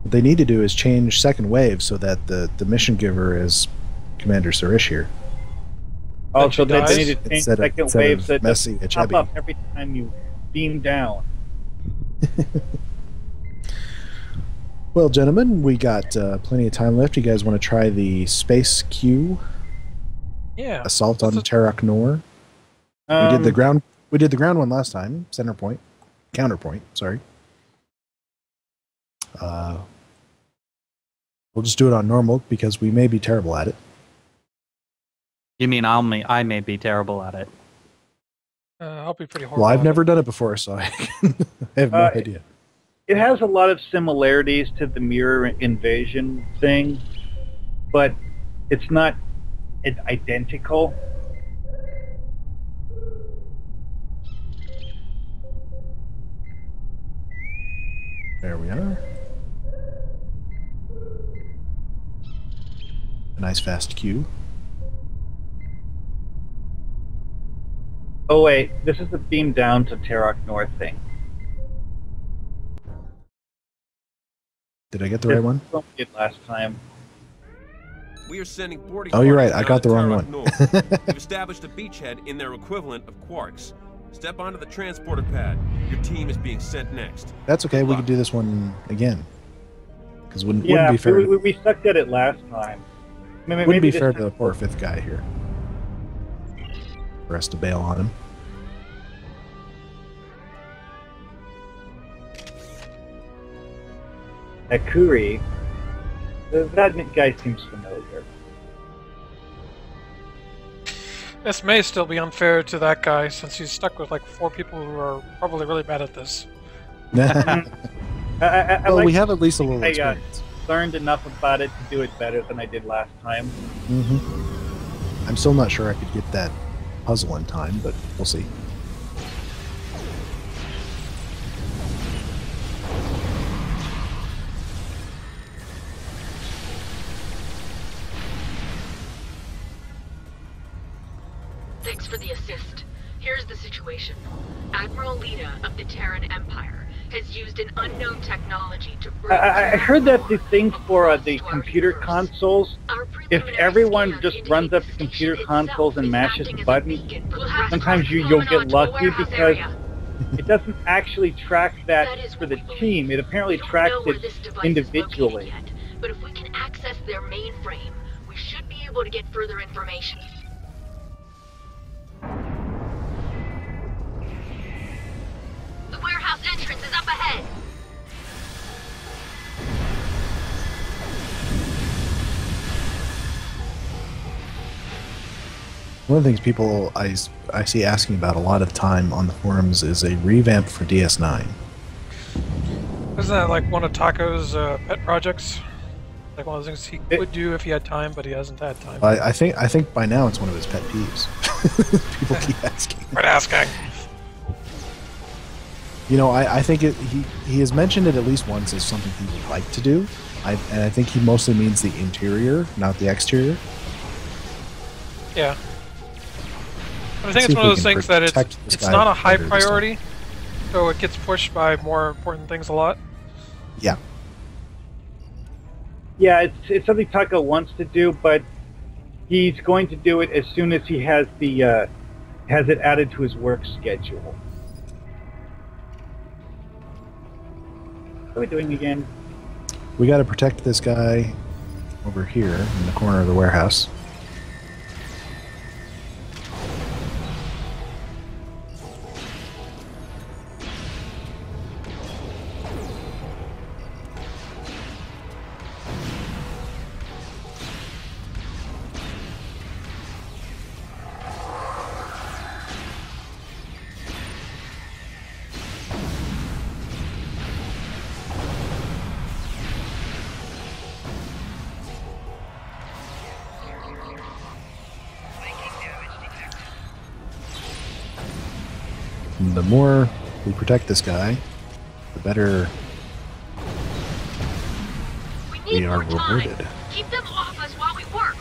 [SPEAKER 1] What they need to do is change second wave so that the mission giver is Commander Sirish here.
[SPEAKER 4] Oh,
[SPEAKER 2] That
[SPEAKER 4] so
[SPEAKER 2] she
[SPEAKER 4] they
[SPEAKER 2] dies?
[SPEAKER 4] need to change
[SPEAKER 1] Instead
[SPEAKER 4] second
[SPEAKER 1] of
[SPEAKER 4] waves that
[SPEAKER 1] Messy
[SPEAKER 4] just pop
[SPEAKER 1] Achebi.
[SPEAKER 4] up every time you beam down.
[SPEAKER 1] Well, gentlemen, we got plenty of time left. You guys want to try the space queue
[SPEAKER 2] Yeah.
[SPEAKER 1] assault on
[SPEAKER 2] This is-
[SPEAKER 1] Terok Nor? We did the ground. We did the ground one last time. Center point, counterpoint. Sorry. We'll just do it on normal because we may be terrible at it.
[SPEAKER 3] You mean I may be terrible at it?
[SPEAKER 2] I'll be pretty horrible.
[SPEAKER 1] Well, I've
[SPEAKER 2] at
[SPEAKER 1] never
[SPEAKER 2] it.
[SPEAKER 1] done it before, so I have no idea.
[SPEAKER 4] It has a lot of similarities to the mirror invasion thing, but it's not identical.
[SPEAKER 1] There we are. A nice fast queue.
[SPEAKER 4] Oh wait, this is the beam down to Terok North thing.
[SPEAKER 1] Did I get the right one?
[SPEAKER 4] That's what we did last time.
[SPEAKER 8] We are sending boarding
[SPEAKER 1] Oh, you're right.
[SPEAKER 8] parties
[SPEAKER 1] I got
[SPEAKER 8] down
[SPEAKER 1] the
[SPEAKER 8] to
[SPEAKER 1] wrong
[SPEAKER 8] Terok
[SPEAKER 1] one.
[SPEAKER 8] North. We've established a beachhead in their equivalent of quarks. Step onto the transporter pad. Your team is being sent next.
[SPEAKER 1] That's okay.
[SPEAKER 8] Good
[SPEAKER 1] We
[SPEAKER 8] luck.
[SPEAKER 1] can do this one again. Because wouldn't
[SPEAKER 4] Yeah,
[SPEAKER 1] be fair.
[SPEAKER 4] we sucked at it last time. Maybe
[SPEAKER 1] Wouldn't be
[SPEAKER 4] this
[SPEAKER 1] fair
[SPEAKER 4] time-
[SPEAKER 1] to the poor fifth guy here. For us to bail on him.
[SPEAKER 4] Akuri. That guy seems familiar.
[SPEAKER 2] This may still be unfair to that guy since he's stuck with like 4 people who are probably really bad at this.
[SPEAKER 4] I
[SPEAKER 1] Well,
[SPEAKER 4] like
[SPEAKER 1] we have at least a little
[SPEAKER 4] I,
[SPEAKER 1] experience.
[SPEAKER 4] learned enough about it to do it better than I did last time.
[SPEAKER 1] I'm still not sure I could get that puzzle in time, but we'll see.
[SPEAKER 9] Thanks for the assist. Here's the situation. Admiral Lita of the Terran Empire has used an unknown technology to break
[SPEAKER 4] I heard that the thing for the computer consoles, if everyone just runs up to computer consoles and mashes buttons, sometimes you'll get lucky because it doesn't actually track that for the team. It apparently tracks it individually.
[SPEAKER 9] But if we can access their mainframe, we should be able to get further information. The warehouse entrance is up ahead.
[SPEAKER 1] One of the things people I see asking about a lot of time on the forums is a revamp for DS9.
[SPEAKER 2] Isn't that like one of Taco's pet projects? Like one of those things he would do if he had time, but he hasn't had time.
[SPEAKER 1] I think by now it's one of his pet peeves. People keep asking.
[SPEAKER 2] Quit asking.
[SPEAKER 1] You know, I think he has mentioned it at least once as something he would like to do. And I think he mostly means the interior, not the exterior.
[SPEAKER 2] Yeah. But I think
[SPEAKER 1] See
[SPEAKER 2] it's
[SPEAKER 1] if
[SPEAKER 2] one of
[SPEAKER 1] we
[SPEAKER 2] those
[SPEAKER 1] can
[SPEAKER 2] things that
[SPEAKER 1] protect this
[SPEAKER 2] it's
[SPEAKER 1] guy
[SPEAKER 2] not a high
[SPEAKER 1] better this time.
[SPEAKER 2] priority, so it gets pushed by more important things a lot.
[SPEAKER 1] Yeah.
[SPEAKER 4] Yeah, it's something Taco wants to do, but he's going to do it as soon as he has the has it added to his work schedule. What are we doing again?
[SPEAKER 1] We got to protect this guy over here in the corner of the warehouse. And the more we protect this guy, the better we are rewarded.
[SPEAKER 9] Keep them off us while we work.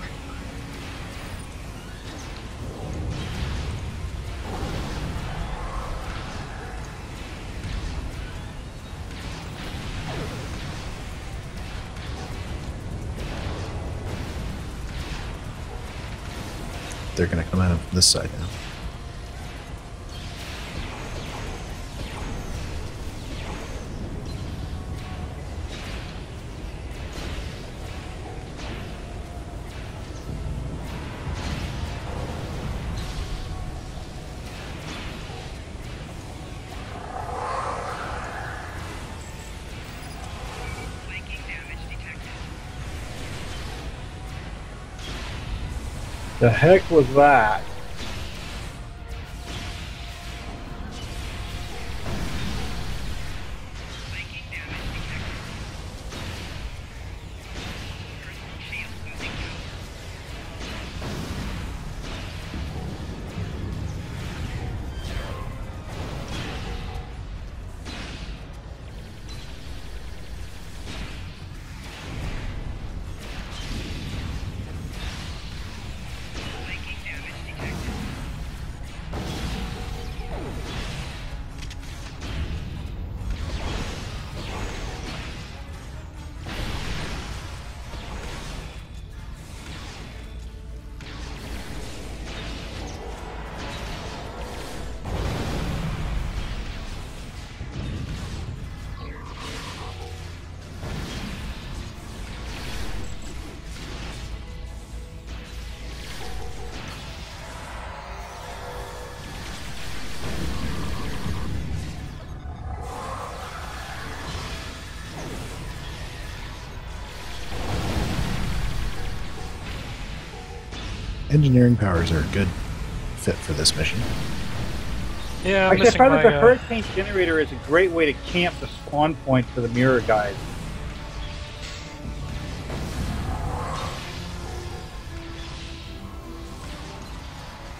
[SPEAKER 1] They're going to come out of this side now.
[SPEAKER 4] The heck was that?
[SPEAKER 1] Engineering powers are a good fit for this mission.
[SPEAKER 2] Yeah, I'm
[SPEAKER 4] Actually, I
[SPEAKER 2] missing
[SPEAKER 4] found
[SPEAKER 2] my,
[SPEAKER 4] that the Hurricane Generator is a great way to camp the spawn point for the mirror guys.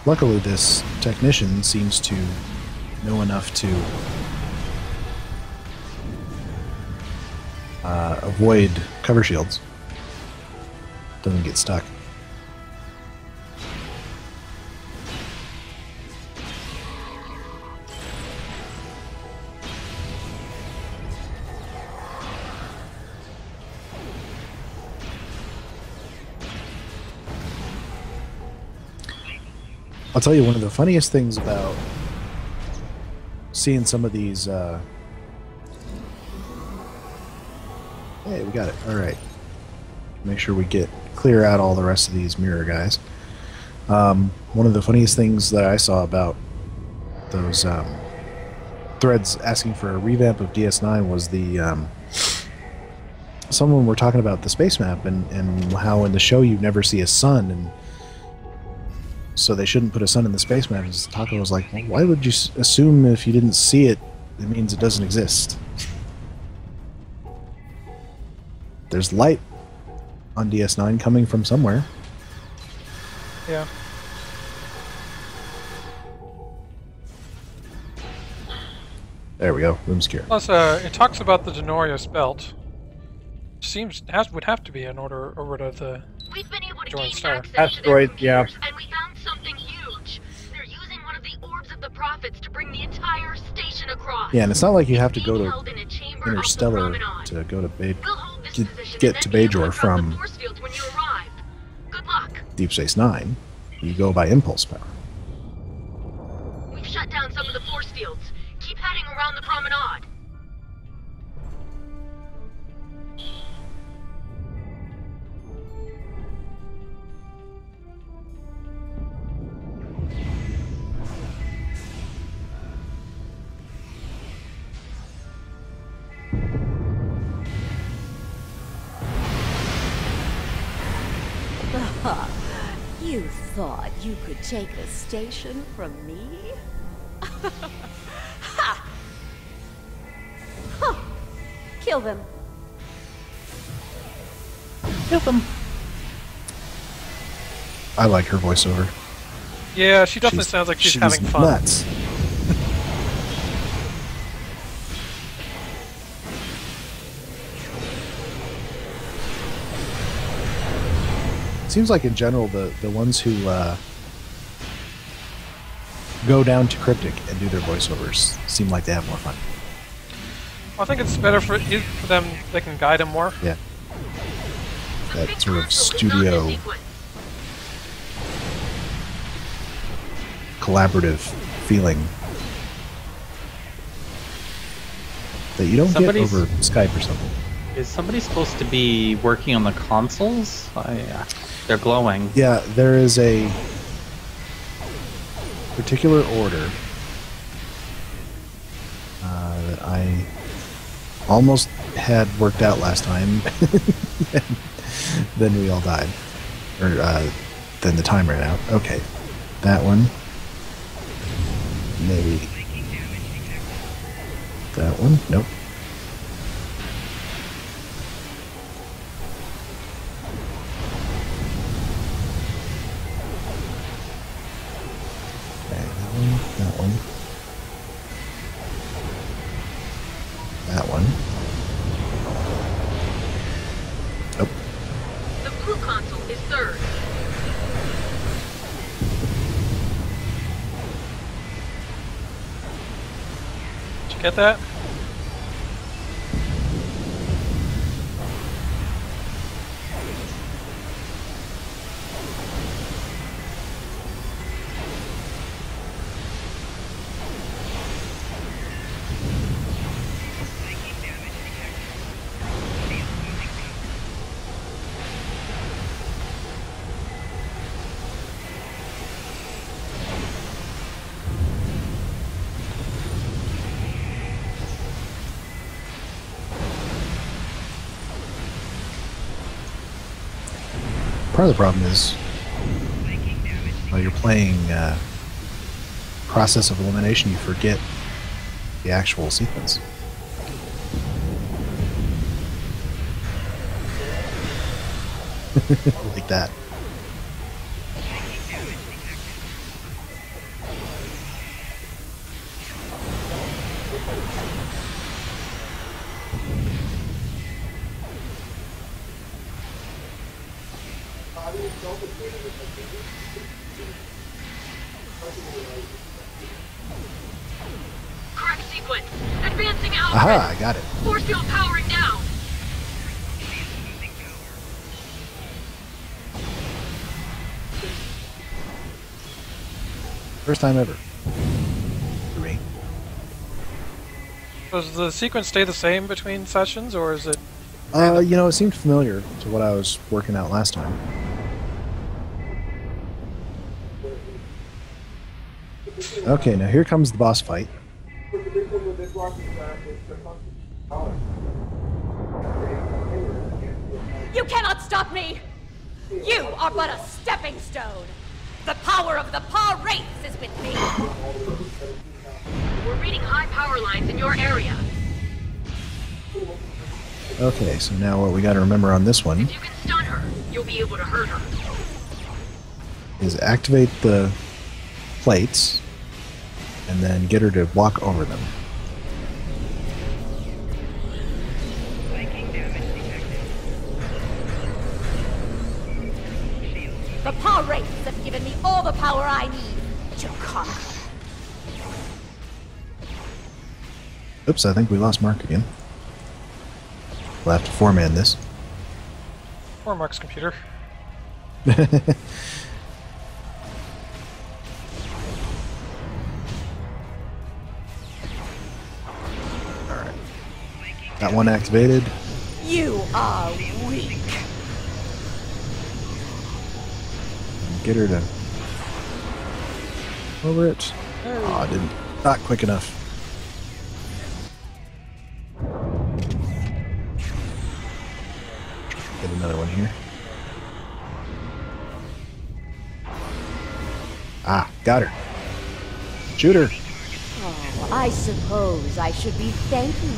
[SPEAKER 1] Luckily, this technician seems to know enough to avoid cover shields. Doesn't get stuck. I'll tell you one of the funniest things about seeing some of these. Hey, we got it. All right. Make sure we clear out all the rest of these mirror guys. One of the funniest things that I saw about those threads asking for a revamp of DS9 was the someone were talking about the space map and how in the show you never see a sun, and so they shouldn't put a sun in the space map. And Taco was like, well, why would you assume if you didn't see it, it means it doesn't exist? There's light on DS9 coming from somewhere.
[SPEAKER 2] Yeah.
[SPEAKER 1] There we go. Room secure.
[SPEAKER 2] Plus, it talks about the Denorius belt. Would have to be in order over to the
[SPEAKER 9] We've been able to
[SPEAKER 2] Joint
[SPEAKER 9] gain
[SPEAKER 2] Star.
[SPEAKER 9] access to their
[SPEAKER 4] Asteroids, yeah.
[SPEAKER 9] computers, and we found something huge. They're using one of the orbs of the prophets to bring the entire station across.
[SPEAKER 1] Yeah, and it's not like you have to go
[SPEAKER 9] Being
[SPEAKER 1] to
[SPEAKER 9] held in a chamber off the
[SPEAKER 1] Interstellar
[SPEAKER 9] promenade.
[SPEAKER 1] to go to
[SPEAKER 9] We'll hold this position
[SPEAKER 1] get
[SPEAKER 9] and
[SPEAKER 1] to
[SPEAKER 9] then be able
[SPEAKER 1] Bajor
[SPEAKER 9] drop
[SPEAKER 1] from
[SPEAKER 9] the force fields when you arrive. Good luck.
[SPEAKER 1] Deep Space Nine. You go by impulse power.
[SPEAKER 9] We've shut down some of the force fields. Keep heading around the promenade.
[SPEAKER 5] You thought you could take the station from me? Ha! Huh. Kill them.
[SPEAKER 3] Kill them.
[SPEAKER 1] I like her voiceover.
[SPEAKER 2] Yeah, she definitely sounds like she's having fun.
[SPEAKER 1] Nuts. seems like in general the ones who go down to Cryptic and do their voiceovers seem like they have more fun.
[SPEAKER 2] I think it's better for them. They can guide them more.
[SPEAKER 1] Yeah. That sort of studio collaborative feeling that you don't get over Skype or something.
[SPEAKER 3] Is somebody supposed to be working on the consoles? They're glowing.
[SPEAKER 1] Yeah, there is a particular order that I almost had worked out last time. Then we all died. Or then the time ran out. Okay. That one. Maybe. That one? Nope. Okay, that one. That one. That one. Oh.
[SPEAKER 9] The crew console is third.
[SPEAKER 2] Did you get that?
[SPEAKER 1] Part of the problem is while you're playing Process of Elimination, you forget the actual sequence. Like that.
[SPEAKER 9] Correct sequence. Advancing out.
[SPEAKER 1] Aha, I got it.
[SPEAKER 9] Force field powering down.
[SPEAKER 1] First time ever. For me.
[SPEAKER 2] Does the sequence stay the same between sessions, or is it?
[SPEAKER 1] You know, it seemed familiar to what I was working out last time. Okay, now here comes the boss fight.
[SPEAKER 10] You cannot stop me! You are but a stepping stone! The power of the Paw Wraiths is with me!
[SPEAKER 9] We're reading high power lines in your area.
[SPEAKER 1] Okay, so now what we gotta remember on this one
[SPEAKER 9] If you can stun her, you'll be able to hurt her.
[SPEAKER 1] is activate the plates and then get her to walk over them.
[SPEAKER 10] The Paw Wraiths have given me all the power I need to conquer.
[SPEAKER 1] Oops, I think we lost Mark again. We'll have to four-man this.
[SPEAKER 2] Or Mark's computer.
[SPEAKER 1] Alright. That one activated.
[SPEAKER 10] You are weak.
[SPEAKER 1] Get her to over it. Oh, I didn't. Not quick enough. Get another one here. Ah, got her. Shoot her.
[SPEAKER 10] Oh, I suppose I should be thanking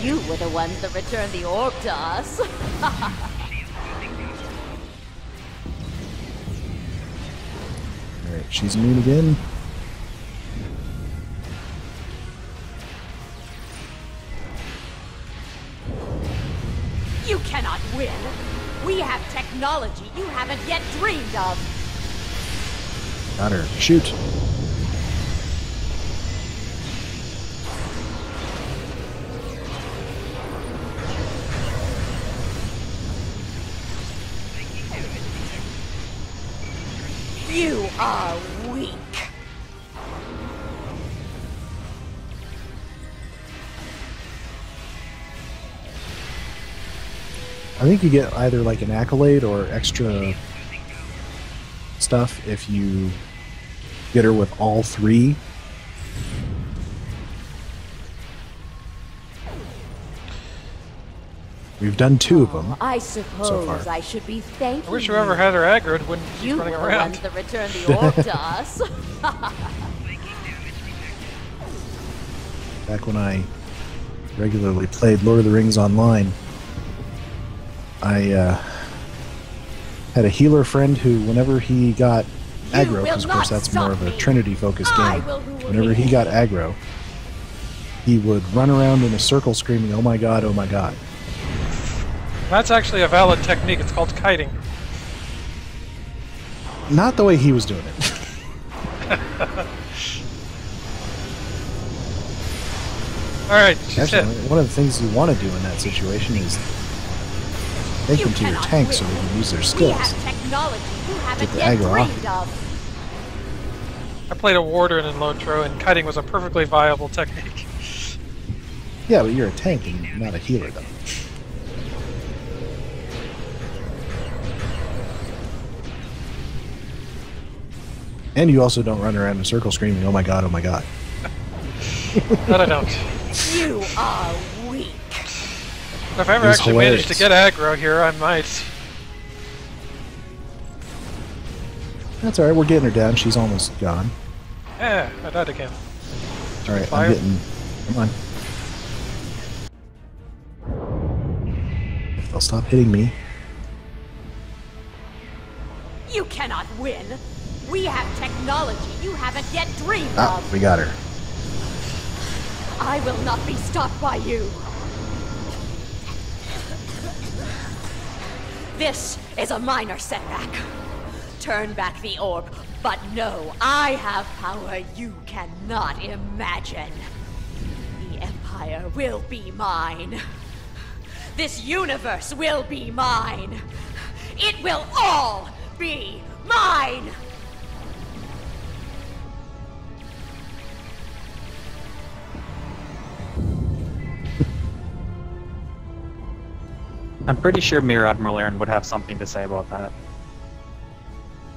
[SPEAKER 10] you. You were the ones that returned the orb to us.
[SPEAKER 1] Alright, she's immune again.
[SPEAKER 10] You cannot win. We have technology. technology you haven't yet dreamed of.
[SPEAKER 1] Got her. Shoot.
[SPEAKER 10] You are weak.
[SPEAKER 1] I think you get either like an accolade or extra stuff if you get her with all three. We've done 2 of them.
[SPEAKER 10] I suppose
[SPEAKER 1] so far.
[SPEAKER 10] I should be thanking
[SPEAKER 2] I wish whoever had her aggroed wouldn't keep
[SPEAKER 10] you
[SPEAKER 2] running
[SPEAKER 10] were the
[SPEAKER 2] around.
[SPEAKER 10] ones that returned the orb to us.
[SPEAKER 1] Back when I regularly played Lord of the Rings online, I had a healer friend who, whenever he got aggro, because of course that's more of a Trinity-focused game, whenever he got aggro, he would run around in a circle screaming, "Oh my god, oh my god."
[SPEAKER 2] That's actually a valid technique. It's called kiting.
[SPEAKER 1] Not the way he was doing it.
[SPEAKER 2] Alright, she's
[SPEAKER 1] Actually,
[SPEAKER 2] hit.
[SPEAKER 1] one of the things you want to do in that situation is take them to your tank so they can use their
[SPEAKER 10] We
[SPEAKER 1] skills.
[SPEAKER 10] have technology you haven't
[SPEAKER 1] the
[SPEAKER 10] yet
[SPEAKER 1] aggro off
[SPEAKER 10] dreamed of.
[SPEAKER 2] I played a warder in Lotro, and kiting was a perfectly viable technique.
[SPEAKER 1] Yeah, but you're a tank and not a healer, though. And you also don't run around in a circle screaming, "Oh my god, oh my god."
[SPEAKER 2] That I don't.
[SPEAKER 10] You are weak.
[SPEAKER 2] If I ever
[SPEAKER 1] It was
[SPEAKER 2] actually managed to get
[SPEAKER 1] hilarious.
[SPEAKER 2] aggro here, I might.
[SPEAKER 1] That's alright, we're getting her down. She's almost gone.
[SPEAKER 2] Yeah, I died again.
[SPEAKER 1] Alright,
[SPEAKER 2] Fire.
[SPEAKER 1] I'm getting... Come on. If they'll stop hitting me.
[SPEAKER 10] You cannot win. We have technology you haven't yet dreamed
[SPEAKER 1] Ah,
[SPEAKER 10] of.
[SPEAKER 1] we got her.
[SPEAKER 10] I will not be stopped by you. This is a minor setback. Turn back the orb, but know I have power you cannot imagine. The Empire will be mine. This universe will be mine. It will all be mine.
[SPEAKER 3] I'm pretty sure Mirror Admiral Aaron would have something to say about that.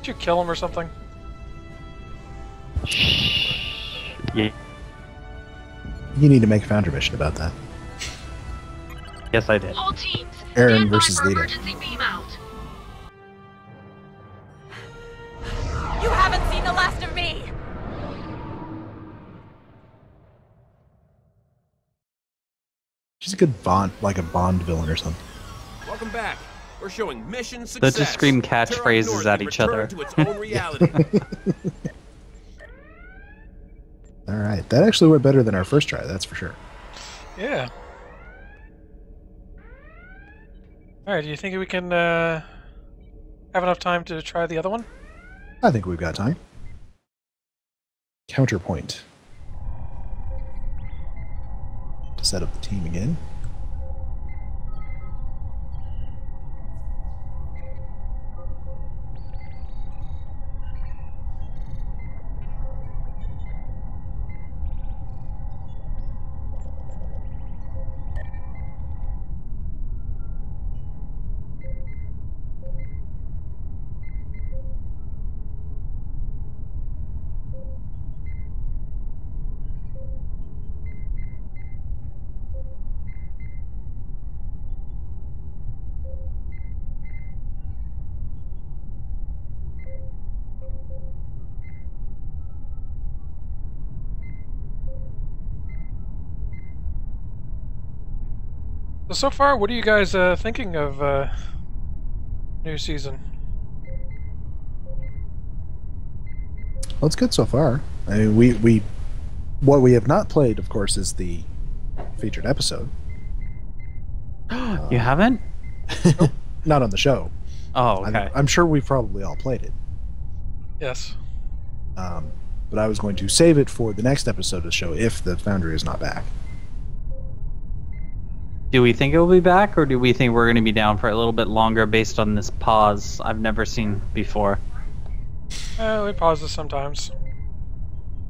[SPEAKER 2] Did you kill him or something?
[SPEAKER 3] Yeah.
[SPEAKER 1] You need to make a Foundry mission about that.
[SPEAKER 3] Yes, I did.
[SPEAKER 9] All teams,
[SPEAKER 1] Aaron
[SPEAKER 9] stand by
[SPEAKER 1] versus
[SPEAKER 9] for
[SPEAKER 1] Lita.
[SPEAKER 9] emergency beam out.
[SPEAKER 10] You haven't seen the last of me.
[SPEAKER 1] She's a good Bond, like a Bond villain or something.
[SPEAKER 8] Welcome back. We're showing mission
[SPEAKER 3] They'll
[SPEAKER 8] success.
[SPEAKER 3] just scream
[SPEAKER 8] Terra
[SPEAKER 3] catchphrases
[SPEAKER 8] North
[SPEAKER 3] at
[SPEAKER 8] can
[SPEAKER 3] each other.
[SPEAKER 8] return to its own reality.
[SPEAKER 1] Alright, that actually went better than our first try, that's for sure.
[SPEAKER 2] Yeah. Alright, do you think we can have enough time to try the other one?
[SPEAKER 1] I think we've got time. Counterpoint. To set up the team again.
[SPEAKER 2] So far, what are you guys thinking of new season?
[SPEAKER 1] Well, it's good so far. I mean, what we have not played, of course, is the featured episode.
[SPEAKER 3] You haven't?
[SPEAKER 1] Not on the show.
[SPEAKER 3] Oh, okay.
[SPEAKER 1] I'm sure we've probably all played it.
[SPEAKER 2] Yes.
[SPEAKER 1] But I was going to save it for the next episode of the show if the Foundry is not back.
[SPEAKER 3] Do we think it will be back, or do we think we're going to be down for a little bit longer based on this pause I've never seen before?
[SPEAKER 2] We pause this sometimes.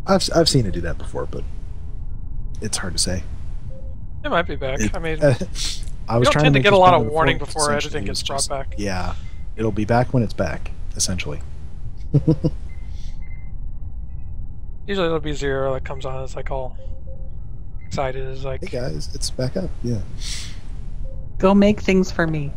[SPEAKER 1] I've seen it do that before, but it's hard to say.
[SPEAKER 2] It might be back. I mean,
[SPEAKER 1] I was
[SPEAKER 2] you don't
[SPEAKER 1] trying
[SPEAKER 2] tend to
[SPEAKER 1] make
[SPEAKER 2] get a
[SPEAKER 1] this
[SPEAKER 2] lot
[SPEAKER 1] point
[SPEAKER 2] of warning
[SPEAKER 1] before,
[SPEAKER 2] before
[SPEAKER 1] essentially
[SPEAKER 2] editing gets
[SPEAKER 1] it's
[SPEAKER 2] brought
[SPEAKER 1] just-
[SPEAKER 2] back.
[SPEAKER 1] Yeah, it'll be back when it's back, essentially.
[SPEAKER 2] Usually it'll be Zero that comes on. It's like all excited. It's like,
[SPEAKER 1] Hey guys, it's back up. Yeah.
[SPEAKER 3] Go make things for me.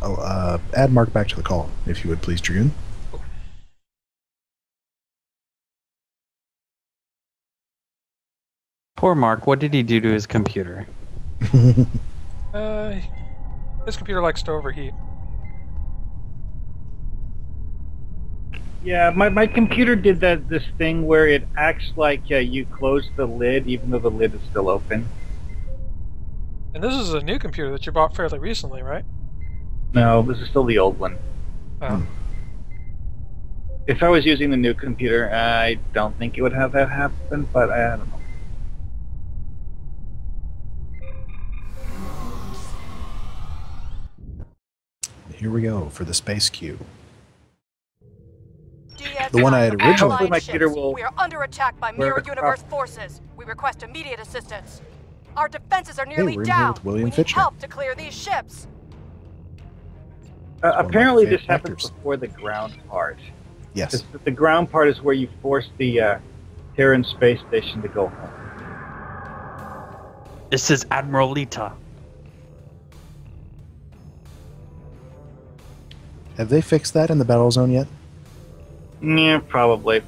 [SPEAKER 1] Oh, add Mark back to the call, if you would please, Dragoon.
[SPEAKER 3] Poor Mark, what did he do to his computer?
[SPEAKER 2] his computer likes to overheat.
[SPEAKER 4] Yeah, my computer did this thing where it acts like you close the lid even though the lid is still open.
[SPEAKER 2] And this is a new computer that you bought fairly recently, right?
[SPEAKER 4] No, this is still the old one.
[SPEAKER 2] Oh.
[SPEAKER 4] If I was using the new computer, I don't think it would have that happen, but I don't know.
[SPEAKER 1] Here we go for the space queue.
[SPEAKER 11] The
[SPEAKER 1] one I had originally-
[SPEAKER 4] Hopefully my computer will...
[SPEAKER 11] We are under attack by
[SPEAKER 4] Where-
[SPEAKER 11] Mirror Universe forces. We request immediate assistance. Our defenses are nearly
[SPEAKER 1] we're in here
[SPEAKER 11] down.
[SPEAKER 1] with William
[SPEAKER 11] We need
[SPEAKER 1] Fitcher.
[SPEAKER 11] help to clear these ships.
[SPEAKER 4] apparently
[SPEAKER 1] my
[SPEAKER 4] this
[SPEAKER 1] favorite
[SPEAKER 4] happens
[SPEAKER 1] actors.
[SPEAKER 4] before the ground part.
[SPEAKER 1] Yes.
[SPEAKER 4] The ground part is where you force the Terran space station to go home.
[SPEAKER 3] This is Admiral Lita.
[SPEAKER 1] Have they fixed that in the battle zone yet?
[SPEAKER 4] Yeah, probably.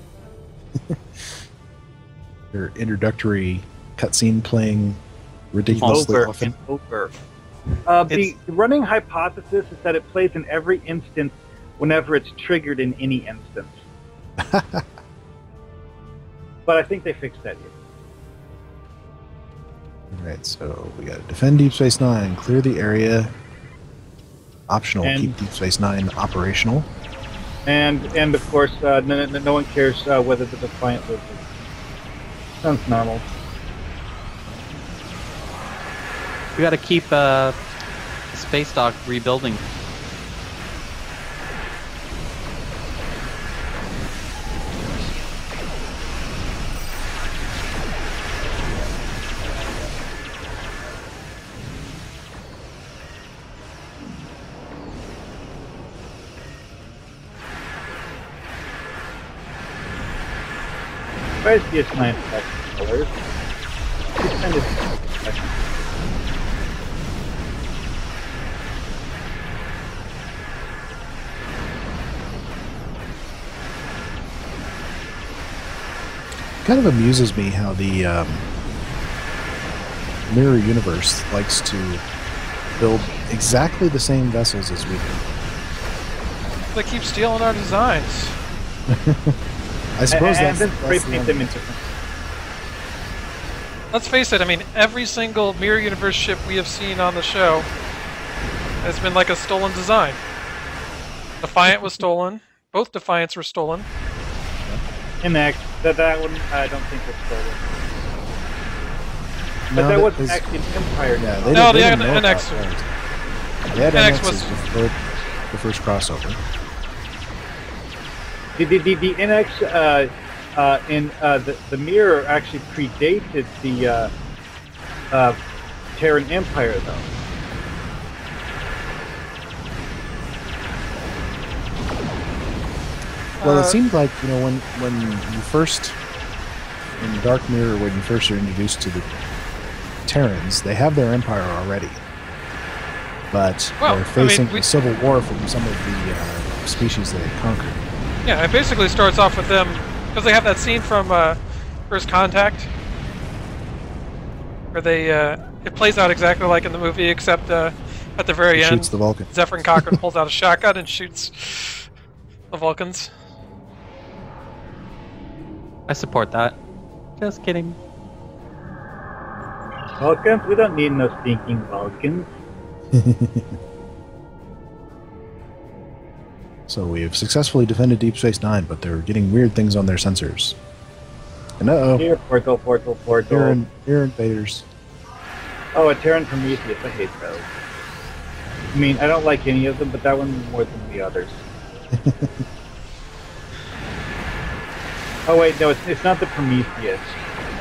[SPEAKER 1] Their introductory cutscene playing ridiculously
[SPEAKER 4] Over
[SPEAKER 1] often.
[SPEAKER 4] and over. The running hypothesis is that it plays in every instance whenever it's triggered in any instance. But I think they fixed that here.
[SPEAKER 1] Alright, so we got to defend Deep Space Nine, clear the area. Optional,
[SPEAKER 4] And-
[SPEAKER 1] keep Deep Space Nine operational.
[SPEAKER 4] And of course, no one cares whether the Defiant lives. Sounds normal.
[SPEAKER 3] We gotta keep space dock rebuilding.
[SPEAKER 4] Where's DS9 colors? It's kind of...
[SPEAKER 1] Kind of amuses me how the Mirror Universe likes to build exactly the same vessels as we do.
[SPEAKER 2] They keep stealing our designs.
[SPEAKER 1] I suppose
[SPEAKER 4] and
[SPEAKER 1] that's
[SPEAKER 4] then spray
[SPEAKER 1] the
[SPEAKER 4] paint
[SPEAKER 1] one.
[SPEAKER 4] them in different...
[SPEAKER 2] Let's face it, I mean, every single Mirror Universe ship we have seen on the show has been like a stolen design. Defiant was stolen. Both Defiants were stolen.
[SPEAKER 4] NX, that one I don't think was stolen. But
[SPEAKER 1] No,
[SPEAKER 4] that
[SPEAKER 1] that
[SPEAKER 4] wasn't
[SPEAKER 1] is-
[SPEAKER 4] actually an Empire.
[SPEAKER 1] Yeah,
[SPEAKER 4] design.
[SPEAKER 2] No,
[SPEAKER 1] they
[SPEAKER 2] the
[SPEAKER 1] didn't know about
[SPEAKER 2] NX
[SPEAKER 1] that. Yeah,
[SPEAKER 2] NX
[SPEAKER 1] NX
[SPEAKER 2] was-
[SPEAKER 1] was the first crossover.
[SPEAKER 4] The NX in the Mirror actually predated the Terran Empire, though.
[SPEAKER 1] Well, it seemed like, you know, when you first, in Dark Mirror, when you first are introduced to the Terrans, they have their empire already. But
[SPEAKER 2] Well,
[SPEAKER 1] they're
[SPEAKER 2] I mean,
[SPEAKER 1] facing
[SPEAKER 2] we-
[SPEAKER 1] a civil war from some of the species they had conquered.
[SPEAKER 2] Yeah, it basically starts off with them, because they have that scene from First Contact, where they, it plays out exactly like in the movie, except At the very end,
[SPEAKER 1] shoots the Vulcan.
[SPEAKER 2] Zephyr Cochrane pulls out a shotgun and shoots the Vulcans.
[SPEAKER 3] I support that. Just kidding.
[SPEAKER 4] Vulcans? We don't need no stinking Vulcans.
[SPEAKER 1] So we have successfully defended Deep Space Nine, but they're getting weird things on their sensors. And
[SPEAKER 4] Here, portal.
[SPEAKER 1] Here invaders.
[SPEAKER 4] Oh, a Terran Prometheus. I hate those. I mean, I don't like any of them, but that one more than the others. Oh wait, no, it's not the Prometheus.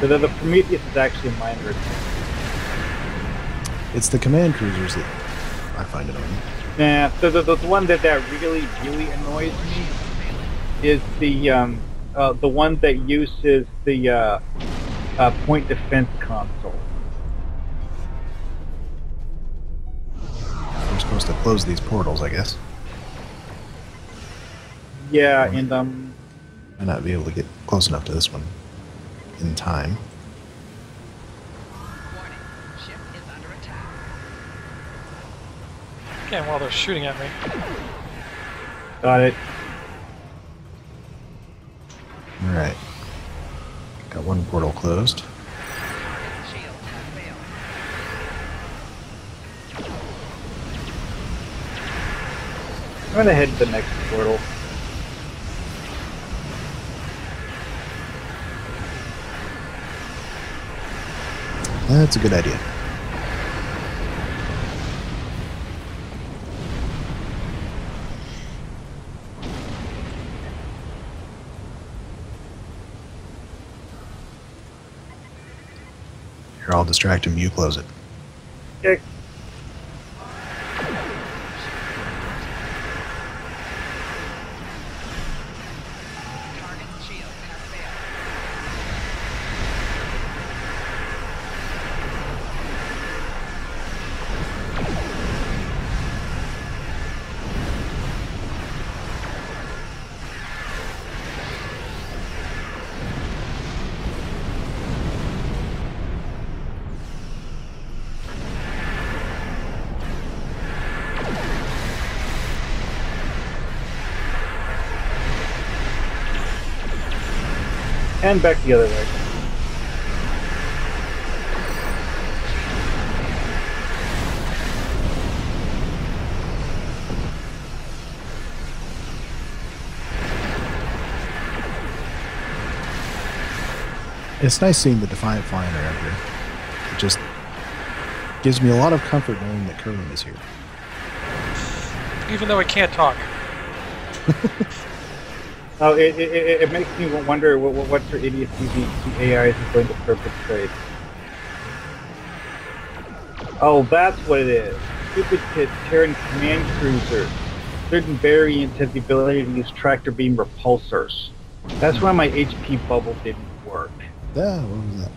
[SPEAKER 4] The Prometheus is actually a minor attack.
[SPEAKER 1] It's the command cruisers that I find annoying.
[SPEAKER 4] Nah, the one that really annoys me is the one that uses the point defense console.
[SPEAKER 1] We're supposed to close these portals, I guess.
[SPEAKER 4] Yeah, and
[SPEAKER 1] Might not be able to get close enough to this one in time.
[SPEAKER 2] Can't while they're shooting at me.
[SPEAKER 4] Got it.
[SPEAKER 1] Alright. Got one portal closed.
[SPEAKER 4] I'm gonna head to the next portal.
[SPEAKER 1] That's a good idea. Here, I'll distract him, you close it.
[SPEAKER 4] Okay. And back the other way.
[SPEAKER 1] It's nice seeing the Defiant flying around here. It just gives me a lot of comfort knowing that Kerwin is here.
[SPEAKER 2] Even though I can't talk.
[SPEAKER 4] Oh, it makes me wonder what for idiocy the AI is going to perpetrate. Oh, that's what it is. Stupid Terran command cruisers. Certain variants have the ability to use tractor beam repulsors. That's why my HP bubble didn't work.
[SPEAKER 1] Yeah, what was that?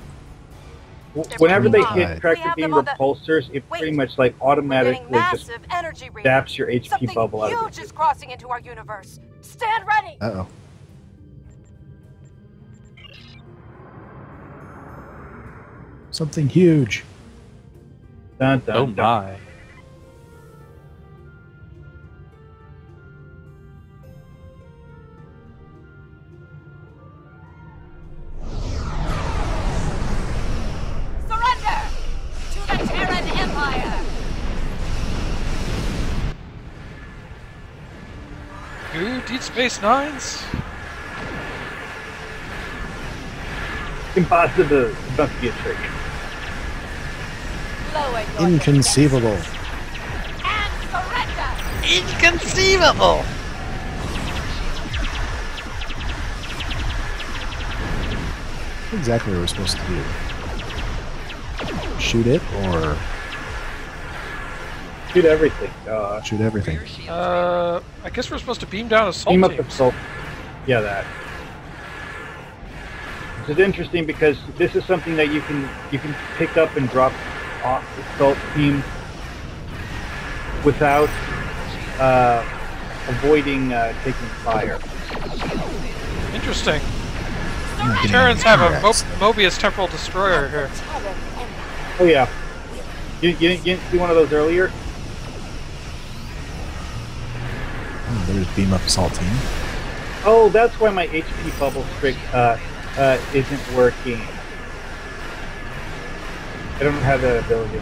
[SPEAKER 4] Whenever they hit tractor beam repulsors, it pretty much like automatically just zaps your HP bubble out of it.
[SPEAKER 11] Something huge is crossing into our universe. Stand ready.
[SPEAKER 1] Uh-oh. Something huge.
[SPEAKER 4] Dun, dun,
[SPEAKER 3] Oh
[SPEAKER 4] dun.
[SPEAKER 3] my.
[SPEAKER 11] Surrender to the Terran Empire.
[SPEAKER 2] Ooh, Deep Space Nines?
[SPEAKER 4] Impossible. It must be a trick.
[SPEAKER 11] Lower your
[SPEAKER 1] Inconceivable.
[SPEAKER 11] and surrender.
[SPEAKER 2] Inconceivable!
[SPEAKER 1] What exactly are we supposed to do? Shoot it or
[SPEAKER 4] Shoot everything.
[SPEAKER 1] shoot everything?
[SPEAKER 2] I guess we're supposed to beam down assault
[SPEAKER 4] Beam up the
[SPEAKER 2] teams.
[SPEAKER 4] assault. Yeah, that. This is interesting because this is something that you can pick up and drop off assault teams without avoiding taking fire.
[SPEAKER 2] Interesting.
[SPEAKER 1] Getting
[SPEAKER 2] Terrans have a
[SPEAKER 1] harassed.
[SPEAKER 2] Mobius Temporal Destroyer here.
[SPEAKER 4] Oh yeah. You didn't see one of those earlier?
[SPEAKER 1] beam up assault team.
[SPEAKER 4] Oh, that's why my HP bubble trick isn't working. I don't have that ability.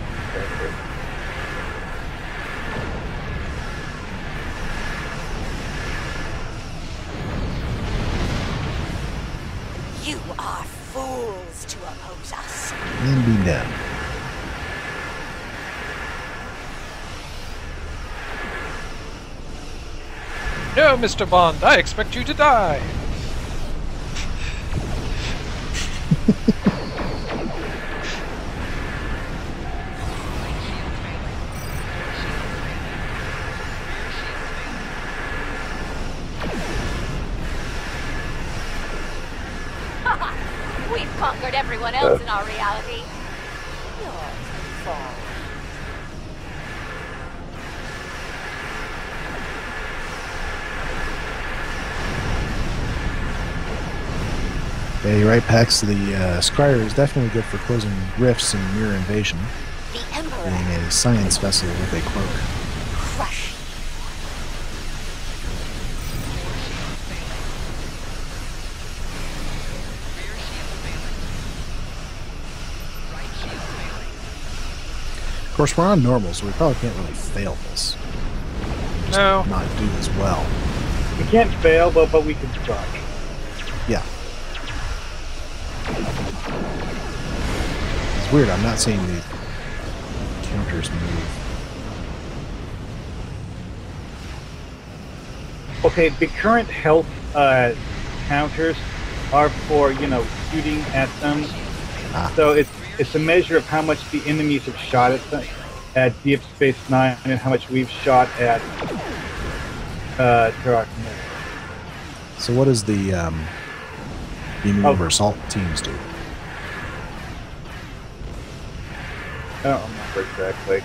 [SPEAKER 10] You are fools to oppose us.
[SPEAKER 1] And beam down.
[SPEAKER 2] No, Mr. Bond, I expect you to die.
[SPEAKER 10] We've conquered everyone else in our reality. Yours fall.
[SPEAKER 1] Yeah, you're right, Pax. The Scryer is definitely good for closing rifts and mirror invasion.
[SPEAKER 10] The Emperor.
[SPEAKER 1] Being a science vessel with a cloak.
[SPEAKER 10] Crush.
[SPEAKER 1] Of course, we're on normal, so we probably can't really fail this. Just
[SPEAKER 2] No.
[SPEAKER 1] not do as well.
[SPEAKER 4] We can't fail, but we can try.
[SPEAKER 1] Yeah. It's weird, I'm not seeing the counters move.
[SPEAKER 4] Okay, the current health counters are for, shooting at them. So it's a measure of how much the enemies have shot at them, at Deep Space Nine, and how much we've shot at Turok.
[SPEAKER 1] So what does the beaming over assault teams do?
[SPEAKER 4] I don't remember exactly.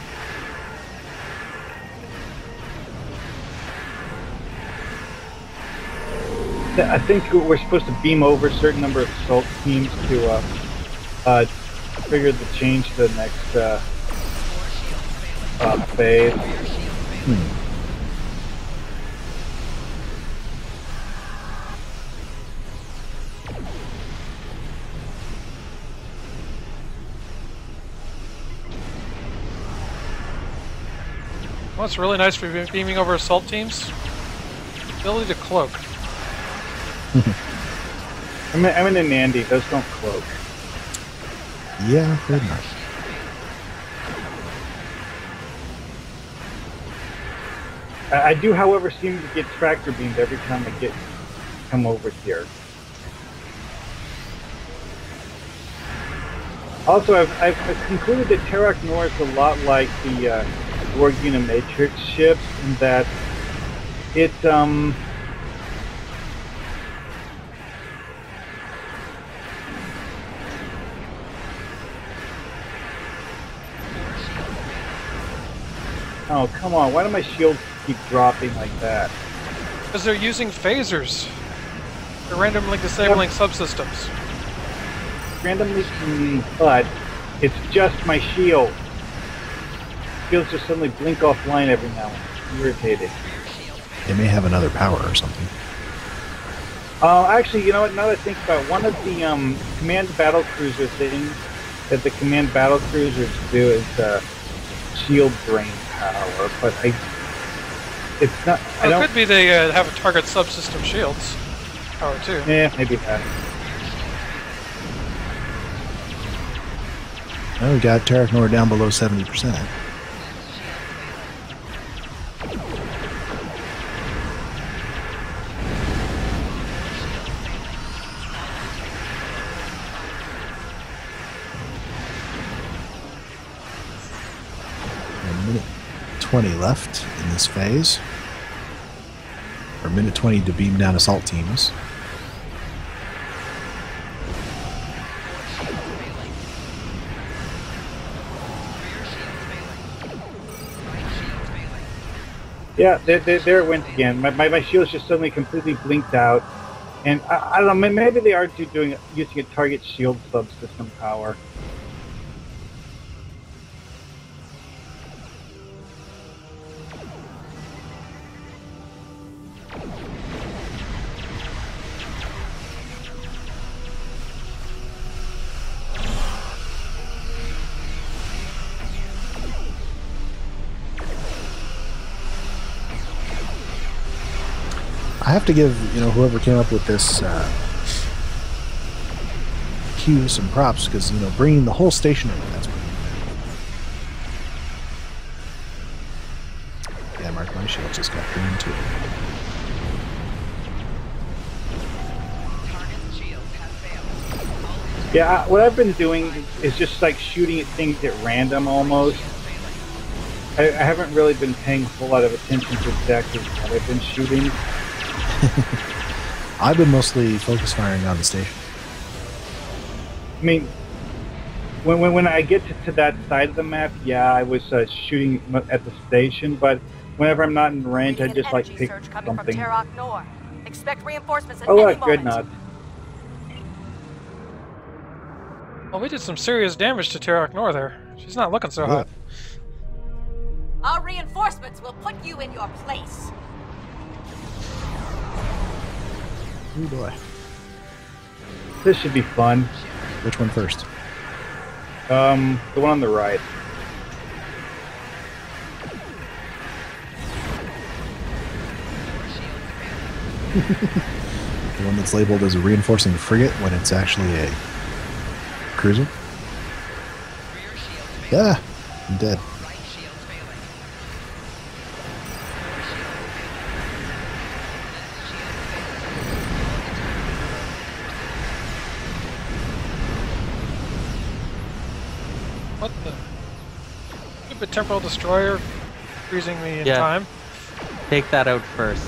[SPEAKER 4] I think we're supposed to beam over a certain number of assault teams to trigger the change to the next phase.
[SPEAKER 2] What's really nice for beaming over assault teams? Ability to cloak.
[SPEAKER 4] I'm in a Nandy. Those don't cloak.
[SPEAKER 1] Yeah, pretty much.
[SPEAKER 4] I do, however, seem to get tractor beamed every time I come over here. Also, I've concluded that Terok Nor is a lot like the Borg Unimatrix ships in that it oh, come on, why do my shields keep dropping like that?
[SPEAKER 2] Because they're using phasers. They're randomly disabling subsystems.
[SPEAKER 4] Randomly, but it's just my shield. Shields just suddenly blink offline every now and then. It's irritating.
[SPEAKER 1] They may have another power or something.
[SPEAKER 4] Actually, you know what? Now that I think about it, one of the command battle cruiser things that the command battle cruisers do is shield drain power, but it's not.
[SPEAKER 2] Well, it could be they have a target subsystem shields power too.
[SPEAKER 4] Yeah, maybe that.
[SPEAKER 1] Well, we got Terok Nor down below 70%. A minute 20 left in this phase. Or minute 20 to beam down assault teams.
[SPEAKER 4] Yeah, there it went again. My shields just suddenly completely blinked out, and I don't know. Maybe they are using a target shield subsystem power.
[SPEAKER 1] I have to give whoever came up with this queue some props because bringing the whole station over, that's pretty good. Yeah, Mark, my shield just got green too.
[SPEAKER 4] Yeah, what I've been doing is just like shooting at things at random almost. I haven't really been paying a whole lot of attention to exactly what I've been shooting.
[SPEAKER 1] I've been mostly focus firing on the station.
[SPEAKER 4] I mean, when I get to that side of the map, yeah, I was shooting at the station, but whenever I'm not in range, I just like pick something.
[SPEAKER 11] Expect reinforcements at
[SPEAKER 4] oh,
[SPEAKER 11] any
[SPEAKER 4] look,
[SPEAKER 11] moment.
[SPEAKER 4] Dreadnought.
[SPEAKER 2] Well, we did some serious damage to Terok Nor there. She's not looking so hot.
[SPEAKER 10] Our reinforcements will put you in your place.
[SPEAKER 1] Oh boy.
[SPEAKER 4] This should be fun.
[SPEAKER 1] Which one first?
[SPEAKER 4] The one on the right.
[SPEAKER 1] The one that's labeled as a reinforcing frigate when it's actually a cruiser? Yeah, I'm dead.
[SPEAKER 2] What the? Stupid temporal destroyer freezing me in time.
[SPEAKER 3] Take that out first.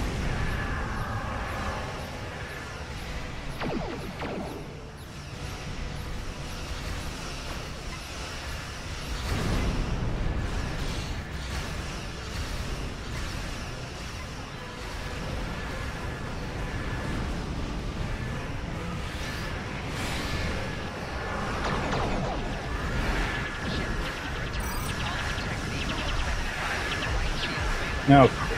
[SPEAKER 4] No crap.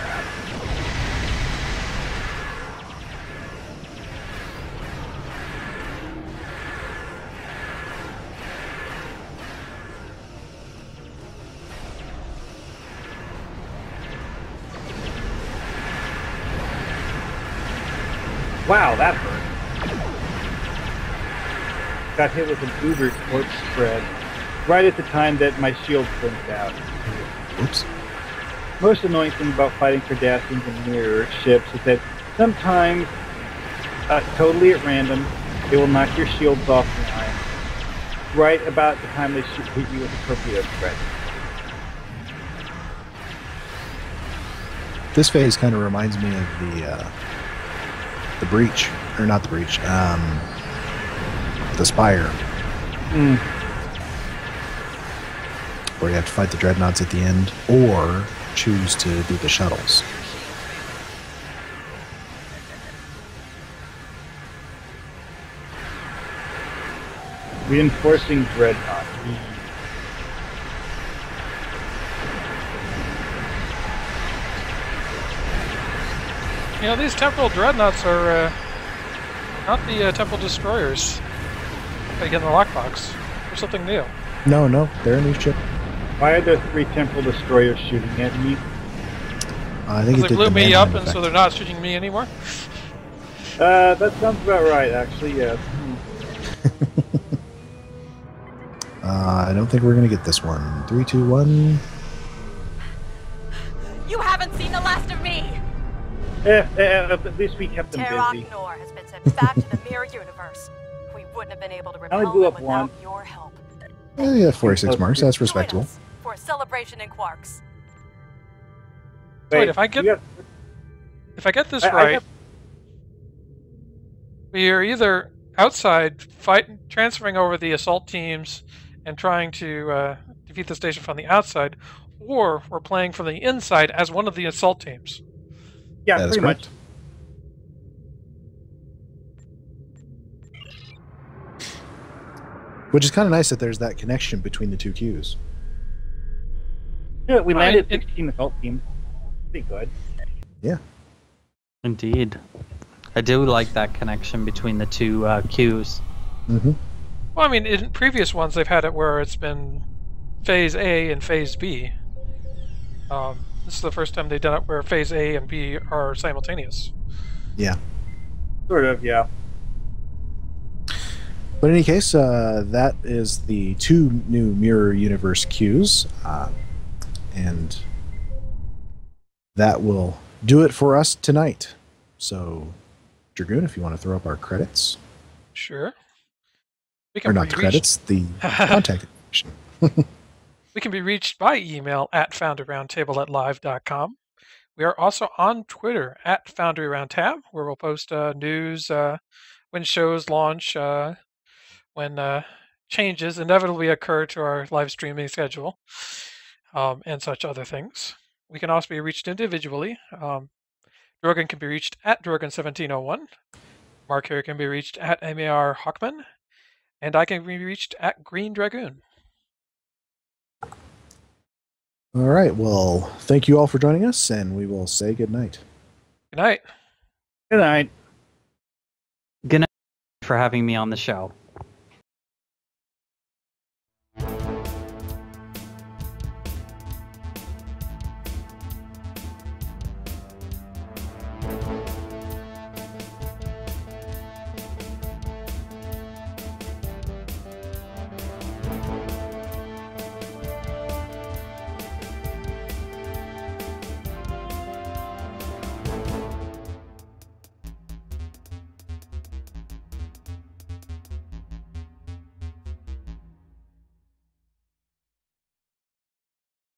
[SPEAKER 4] Wow, that hurt. Got hit with an uber corpse spread right at the time that my shield blinked out.
[SPEAKER 1] Oops.
[SPEAKER 4] Most annoying thing about fighting Cardassians and mirror ships is that sometimes, totally at random, they will knock your shields offline right about the time they hit you with a torpedo spread.
[SPEAKER 1] This phase kind of reminds me of the breach, or not the breach, the Spire. Where you have to fight the dreadnoughts at the end, or choose to do the shuttles.
[SPEAKER 4] Reinforcing dreadnought.
[SPEAKER 2] These temporal dreadnoughts are not the temporal destroyers. They get in the lockbox. Or something new.
[SPEAKER 1] No, they're a new ship.
[SPEAKER 4] Why are there 3 temporal destroyers shooting at me?
[SPEAKER 1] I think it
[SPEAKER 2] they
[SPEAKER 1] did
[SPEAKER 2] blew
[SPEAKER 1] the
[SPEAKER 2] me
[SPEAKER 1] manhunt
[SPEAKER 2] up, and so they're not shooting me anymore.
[SPEAKER 4] That sounds about right, actually. Yes.
[SPEAKER 1] I don't think we're gonna get this one. 3, 2, 1.
[SPEAKER 10] You haven't seen the last of me!
[SPEAKER 4] At least we kept them busy.
[SPEAKER 11] Terok Nor has been sent back to the Mirror Universe. We wouldn't have been able to repel
[SPEAKER 4] only blew
[SPEAKER 11] them
[SPEAKER 4] up
[SPEAKER 11] without
[SPEAKER 4] one.
[SPEAKER 11] your help.
[SPEAKER 1] Yeah, 46 marks. That's
[SPEAKER 11] Join
[SPEAKER 1] respectable.
[SPEAKER 11] us for a celebration in Quarks.
[SPEAKER 2] Wait, if I get this right, we are either outside transferring over the assault teams and trying to defeat the station from the outside, or we're playing from the inside as one of the assault teams.
[SPEAKER 4] Yeah,
[SPEAKER 1] that
[SPEAKER 4] pretty much.
[SPEAKER 1] Which is kind of nice that there's that connection between the two queues.
[SPEAKER 4] Yeah, we landed 16 assault teams. Pretty good.
[SPEAKER 1] Yeah.
[SPEAKER 3] Indeed. I do like that connection between the two queues.
[SPEAKER 1] Mm-hmm.
[SPEAKER 2] Well, I mean, in previous ones, they've had it where it's been Phase A and Phase B. This is the first time they've done it where Phase A and B are simultaneous.
[SPEAKER 1] Yeah.
[SPEAKER 4] Sort of, yeah.
[SPEAKER 1] But in any case, that is the 2 new Mirror Universe queues. And that will do it for us tonight. So, Dragoon, if you want to throw up our credits.
[SPEAKER 2] Sure.
[SPEAKER 1] Or not the credits, the contact information.
[SPEAKER 2] We can be reached by email at foundryroundtable@live.com. We are also on Twitter at Foundry Roundtab, where we'll post news when shows launch, when changes inevitably occur to our live streaming schedule, and such other things. We can also be reached individually. Drogon can be reached at Drogon1701. Mark here can be reached at Markhawkman, and I can be reached at Greendragoon.
[SPEAKER 1] All right. Well, thank you all for joining us, and we will say good night.
[SPEAKER 2] Good night.
[SPEAKER 4] Good night.
[SPEAKER 3] Good night for having me on the show.